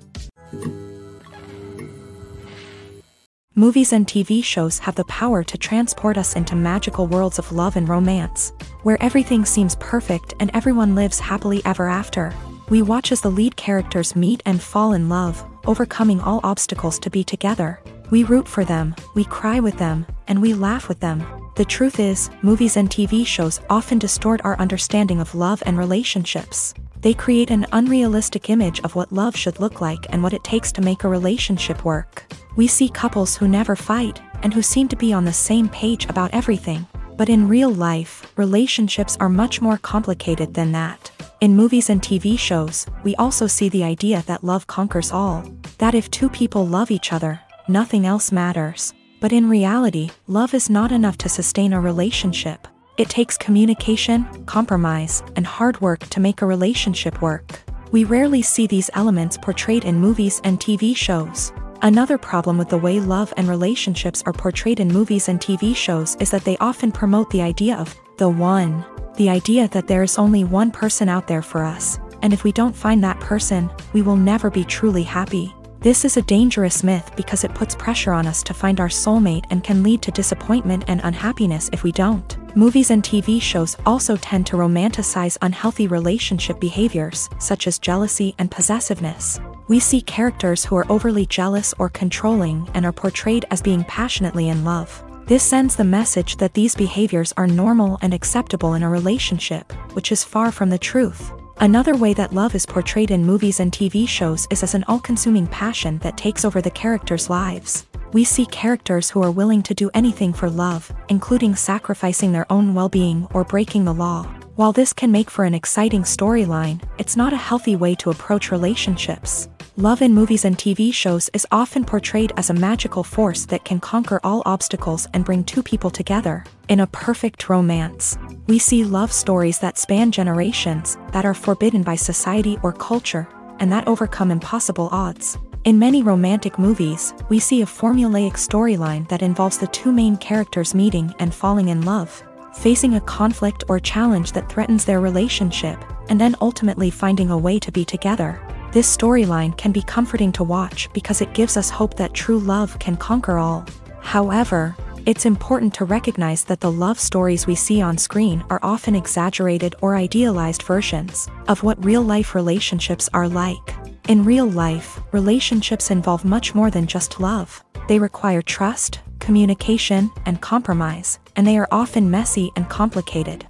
Movies and TV shows have the power to transport us into magical worlds of love and romance, where everything seems perfect and everyone lives happily ever after. We watch as the lead characters meet and fall in love, overcoming all obstacles to be together. We root for them, we cry with them, and we laugh with them. The truth is, movies and TV shows often distort our understanding of love and relationships. They create an unrealistic image of what love should look like and what it takes to make a relationship work. We see couples who never fight, and who seem to be on the same page about everything. But in real life, relationships are much more complicated than that. In movies and TV shows, we also see the idea that love conquers all. That if two people love each other, nothing else matters. But in reality, love is not enough to sustain a relationship. It takes communication, compromise, and hard work to make a relationship work. We rarely see these elements portrayed in movies and TV shows. Another problem with the way love and relationships are portrayed in movies and TV shows is that they often promote the idea of the one. The idea that there is only one person out there for us, and if we don't find that person, we will never be truly happy. This is a dangerous myth because it puts pressure on us to find our soulmate and can lead to disappointment and unhappiness if we don't. Movies and TV shows also tend to romanticize unhealthy relationship behaviors, such as jealousy and possessiveness. We see characters who are overly jealous or controlling and are portrayed as being passionately in love. This sends the message that these behaviors are normal and acceptable in a relationship, which is far from the truth. Another way that love is portrayed in movies and TV shows is as an all-consuming passion that takes over the characters' lives. We see characters who are willing to do anything for love, including sacrificing their own well-being or breaking the law. While this can make for an exciting storyline, it's not a healthy way to approach relationships. Love in movies and TV shows is often portrayed as a magical force that can conquer all obstacles and bring two people together. In a perfect romance, we see love stories that span generations, that are forbidden by society or culture, and that overcome impossible odds. In many romantic movies, we see a formulaic storyline that involves the two main characters meeting and falling in love, facing a conflict or challenge that threatens their relationship, and then ultimately finding a way to be together. This storyline can be comforting to watch because it gives us hope that true love can conquer all. However, it's important to recognize that the love stories we see on screen are often exaggerated or idealized versions of what real-life relationships are like. In real life, relationships involve much more than just love. They require trust, communication, and compromise, and they are often messy and complicated.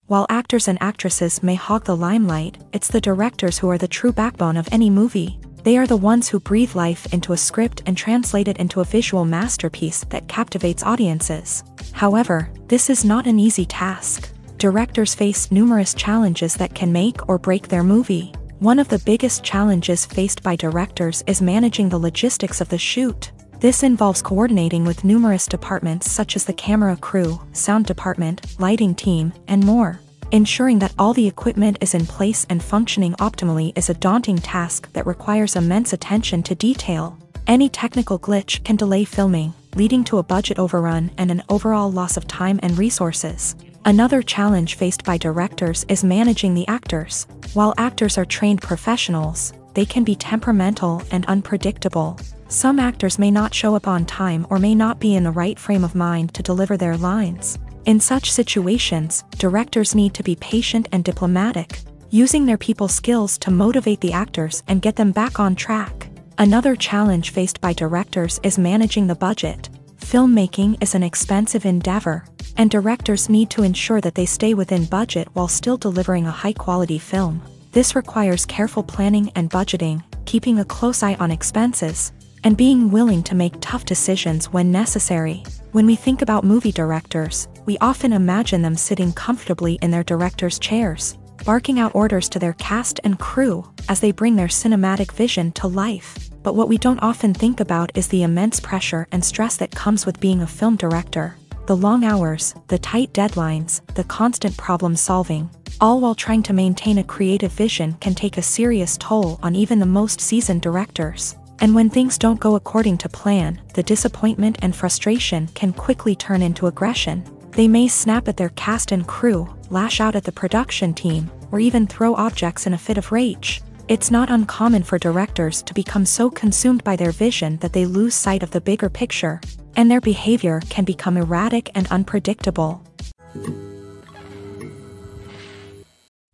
While actors and actresses may hog the limelight, it's the directors who are the true backbone of any movie. They are the ones who breathe life into a script and translate it into a visual masterpiece that captivates audiences. However, this is not an easy task. Directors face numerous challenges that can make or break their movie. One of the biggest challenges faced by directors is managing the logistics of the shoot. This involves coordinating with numerous departments such as the camera crew, sound department, lighting team, and more. Ensuring that all the equipment is in place and functioning optimally is a daunting task that requires immense attention to detail. Any technical glitch can delay filming, leading to a budget overrun and an overall loss of time and resources. Another challenge faced by directors is managing the actors. While actors are trained professionals, they can be temperamental and unpredictable. Some actors may not show up on time or may not be in the right frame of mind to deliver their lines. In such situations, directors need to be patient and diplomatic, using their people skills to motivate the actors and get them back on track. Another challenge faced by directors is managing the budget. Filmmaking is an expensive endeavor, and directors need to ensure that they stay within budget while still delivering a high-quality film. This requires careful planning and budgeting, keeping a close eye on expenses, and being willing to make tough decisions when necessary. When we think about movie directors, we often imagine them sitting comfortably in their director's chairs, barking out orders to their cast and crew as they bring their cinematic vision to life. But what we don't often think about is the immense pressure and stress that comes with being a film director. The long hours, the tight deadlines, the constant problem solving, all while trying to maintain a creative vision can take a serious toll on even the most seasoned directors. And when things don't go according to plan, the disappointment and frustration can quickly turn into aggression. They may snap at their cast and crew, lash out at the production team, or even throw objects in a fit of rage. It's not uncommon for directors to become so consumed by their vision that they lose sight of the bigger picture, and their behavior can become erratic and unpredictable.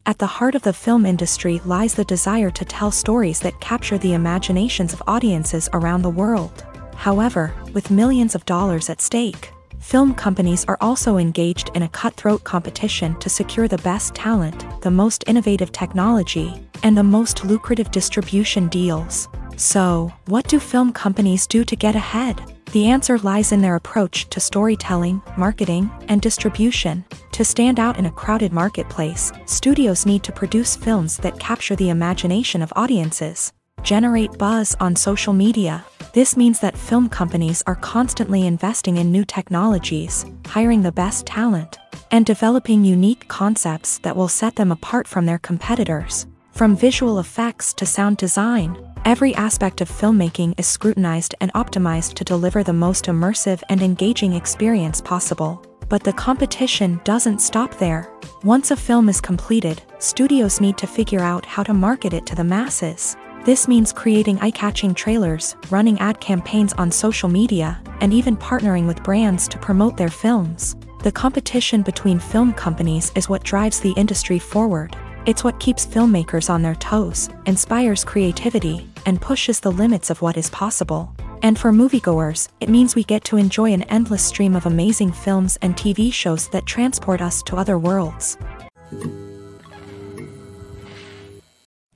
At the heart of the film industry lies the desire to tell stories that capture the imaginations of audiences around the world. However, with millions of dollars at stake, film companies are also engaged in a cutthroat competition to secure the best talent, the most innovative technology, and the most lucrative distribution deals. So, what do film companies do to get ahead? The answer lies in their approach to storytelling, marketing, and distribution. To stand out in a crowded marketplace, studios need to produce films that capture the imagination of audiences, generate buzz on social media. This means that film companies are constantly investing in new technologies, hiring the best talent, and developing unique concepts that will set them apart from their competitors. From visual effects to sound design, every aspect of filmmaking is scrutinized and optimized to deliver the most immersive and engaging experience possible. But the competition doesn't stop there. Once a film is completed, studios need to figure out how to market it to the masses. This means creating eye-catching trailers, running ad campaigns on social media, and even partnering with brands to promote their films. The competition between film companies is what drives the industry forward. It's what keeps filmmakers on their toes, inspires creativity, and pushes the limits of what is possible. And for moviegoers, it means we get to enjoy an endless stream of amazing films and TV shows that transport us to other worlds.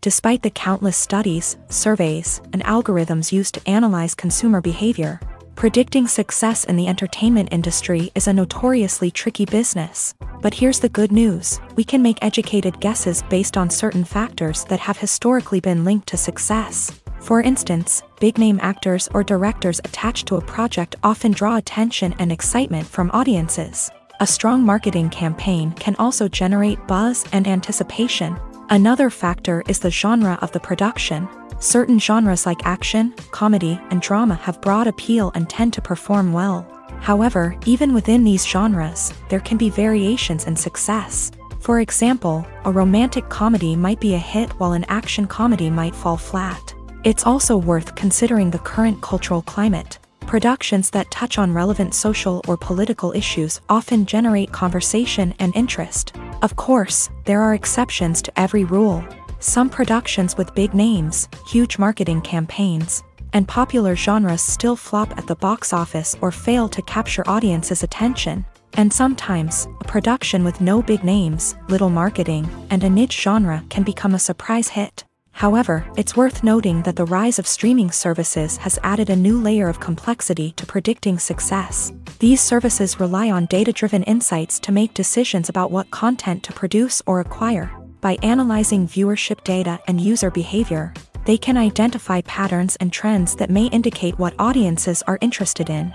Despite the countless studies, surveys, and algorithms used to analyze consumer behavior, predicting success in the entertainment industry is a notoriously tricky business. But here's the good news: we can make educated guesses based on certain factors that have historically been linked to success. For instance, big-name actors or directors attached to a project often draw attention and excitement from audiences. A strong marketing campaign can also generate buzz and anticipation. Another factor is the genre of the production. Certain genres like action, comedy, and drama have broad appeal and tend to perform well. However, even within these genres, there can be variations in success. For example, a romantic comedy might be a hit while an action comedy might fall flat. It's also worth considering the current cultural climate. Productions that touch on relevant social or political issues often generate conversation and interest. Of course, there are exceptions to every rule. Some productions with big names, huge marketing campaigns, and popular genres still flop at the box office or fail to capture audiences' attention. And sometimes, a production with no big names, little marketing, and a niche genre can become a surprise hit. However, it's worth noting that the rise of streaming services has added a new layer of complexity to predicting success. These services rely on data-driven insights to make decisions about what content to produce or acquire. By analyzing viewership data and user behavior, they can identify patterns and trends that may indicate what audiences are interested in.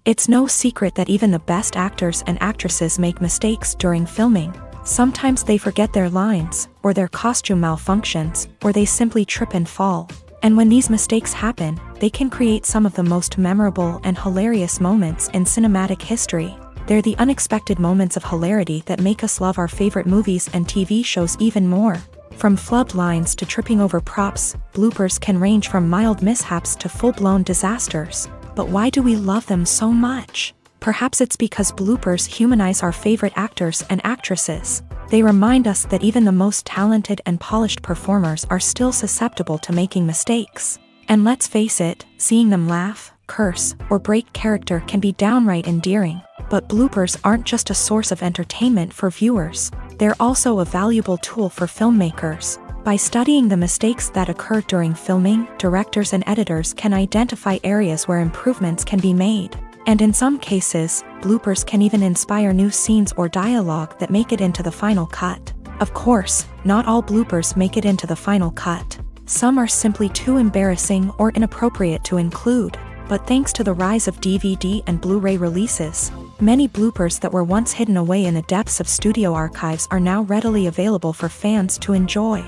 It's no secret that even the best actors and actresses make mistakes during filming. Sometimes they forget their lines, or their costume malfunctions, or they simply trip and fall. And when these mistakes happen, they can create some of the most memorable and hilarious moments in cinematic history. They're the unexpected moments of hilarity that make us love our favorite movies and TV shows even more. From flubbed lines to tripping over props, bloopers can range from mild mishaps to full-blown disasters. But why do we love them so much? Perhaps it's because bloopers humanize our favorite actors and actresses. They remind us that even the most talented and polished performers are still susceptible to making mistakes. And let's face it, seeing them laugh, curse, or break character can be downright endearing. But bloopers aren't just a source of entertainment for viewers. They're also a valuable tool for filmmakers. By studying the mistakes that occur during filming, directors and editors can identify areas where improvements can be made. And in some cases, bloopers can even inspire new scenes or dialogue that make it into the final cut. Of course, not all bloopers make it into the final cut. Some are simply too embarrassing or inappropriate to include. But thanks to the rise of DVD and Blu-ray releases, many bloopers that were once hidden away in the depths of studio archives are now readily available for fans to enjoy.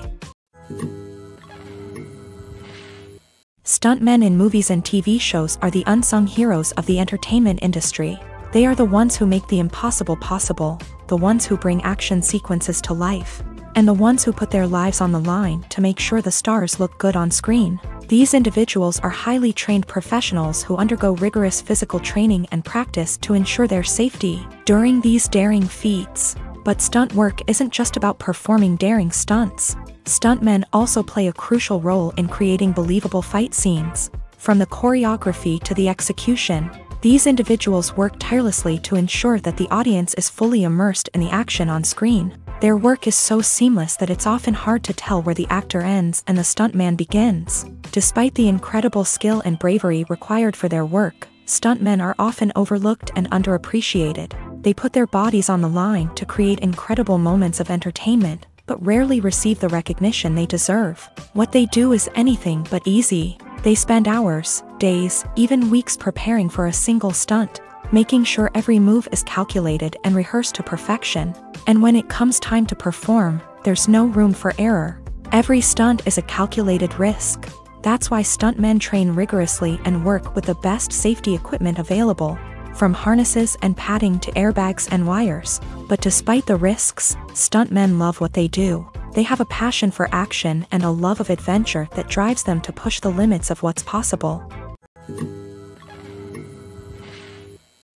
Stuntmen in movies and TV shows are the unsung heroes of the entertainment industry. They are the ones who make the impossible possible, the ones who bring action sequences to life, and the ones who put their lives on the line to make sure the stars look good on screen. These individuals are highly trained professionals who undergo rigorous physical training and practice to ensure their safety during these daring feats. But stunt work isn't just about performing daring stunts. Stuntmen also play a crucial role in creating believable fight scenes. From the choreography to the execution, these individuals work tirelessly to ensure that the audience is fully immersed in the action on screen. Their work is so seamless that it's often hard to tell where the actor ends and the stuntman begins. Despite the incredible skill and bravery required for their work, stuntmen are often overlooked and underappreciated. They put their bodies on the line to create incredible moments of entertainment, but rarely receive the recognition they deserve. What they do is anything but easy. They spend hours, days, even weeks preparing for a single stunt, making sure every move is calculated and rehearsed to perfection. And when it comes time to perform, there's no room for error. Every stunt is a calculated risk. That's why stuntmen train rigorously and work with the best safety equipment available, from harnesses and padding to airbags and wires. But despite the risks, stuntmen love what they do. They have a passion for action and a love of adventure that drives them to push the limits of what's possible.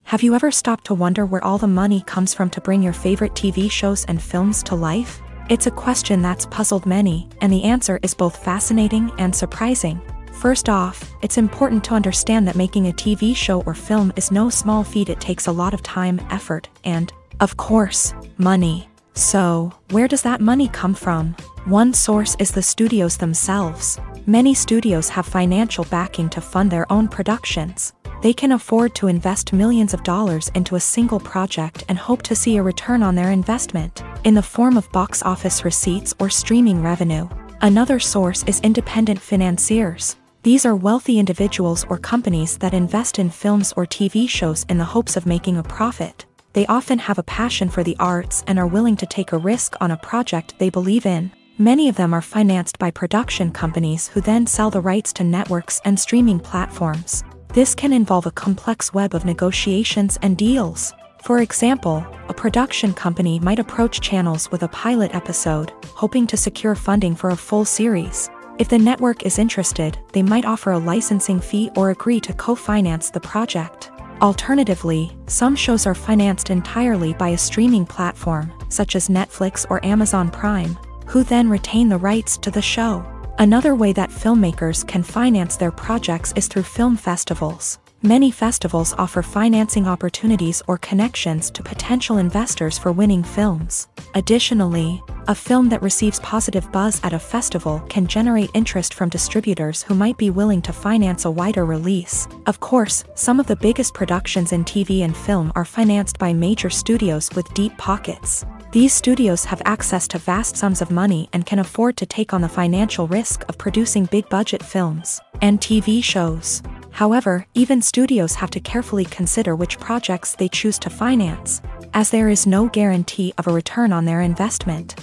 Have you ever stopped to wonder where all the money comes from to bring your favorite TV shows and films to life? It's a question that's puzzled many, and the answer is both fascinating and surprising. First off, it's important to understand that making a TV show or film is no small feat. It takes a lot of time, effort, and, of course, money. So, where does that money come from? One source is the studios themselves. Many studios have financial backing to fund their own productions. They can afford to invest millions of dollars into a single project and hope to see a return on their investment, in the form of box office receipts or streaming revenue. Another source is independent financiers. These are wealthy individuals or companies that invest in films or TV shows in the hopes of making a profit. They often have a passion for the arts and are willing to take a risk on a project they believe in. Many of them are financed by production companies who then sell the rights to networks and streaming platforms. This can involve a complex web of negotiations and deals. For example, a production company might approach channels with a pilot episode, hoping to secure funding for a full series. If the network is interested, they might offer a licensing fee or agree to co-finance the project. Alternatively, some shows are financed entirely by a streaming platform, such as Netflix or Amazon Prime, who then retain the rights to the show. Another way that filmmakers can finance their projects is through film festivals. Many festivals offer financing opportunities or connections to potential investors for winning films. Additionally, a film that receives positive buzz at a festival can generate interest from distributors who might be willing to finance a wider release. Of course, some of the biggest productions in TV and film are financed by major studios with deep pockets. These studios have access to vast sums of money and can afford to take on the financial risk of producing big-budget films and TV shows. However, even studios have to carefully consider which projects they choose to finance, as there is no guarantee of a return on their investment.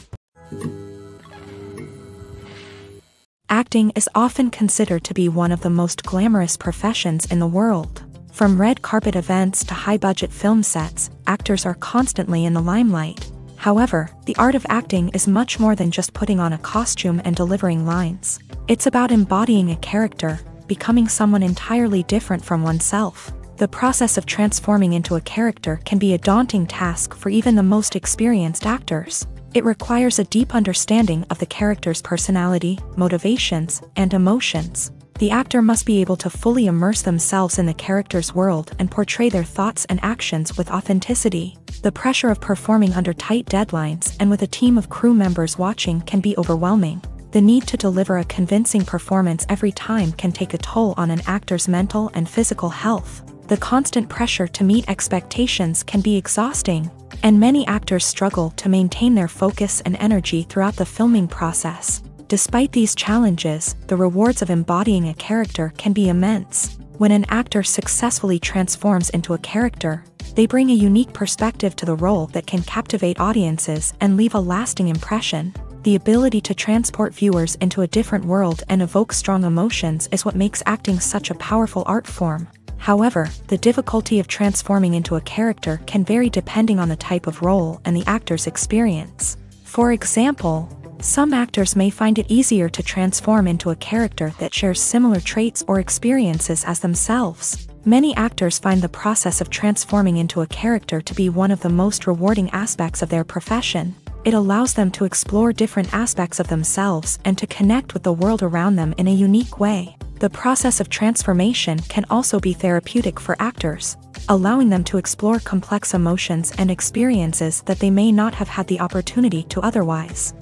Acting is often considered to be one of the most glamorous professions in the world. From red carpet events to high-budget film sets, actors are constantly in the limelight. However, the art of acting is much more than just putting on a costume and delivering lines. It's about embodying a character, becoming someone entirely different from oneself. The process of transforming into a character can be a daunting task for even the most experienced actors. It requires a deep understanding of the character's personality, motivations, and emotions. The actor must be able to fully immerse themselves in the character's world and portray their thoughts and actions with authenticity. The pressure of performing under tight deadlines and with a team of crew members watching can be overwhelming. The need to deliver a convincing performance every time can take a toll on an actor's mental and physical health. The constant pressure to meet expectations can be exhausting, and many actors struggle to maintain their focus and energy throughout the filming process. Despite these challenges, the rewards of embodying a character can be immense. When an actor successfully transforms into a character, they bring a unique perspective to the role that can captivate audiences and leave a lasting impression. The ability to transport viewers into a different world and evoke strong emotions is what makes acting such a powerful art form. However, the difficulty of transforming into a character can vary depending on the type of role and the actor's experience. For example, some actors may find it easier to transform into a character that shares similar traits or experiences as themselves. Many actors find the process of transforming into a character to be one of the most rewarding aspects of their profession. It allows them to explore different aspects of themselves and to connect with the world around them in a unique way. The process of transformation can also be therapeutic for actors, allowing them to explore complex emotions and experiences that they may not have had the opportunity to otherwise.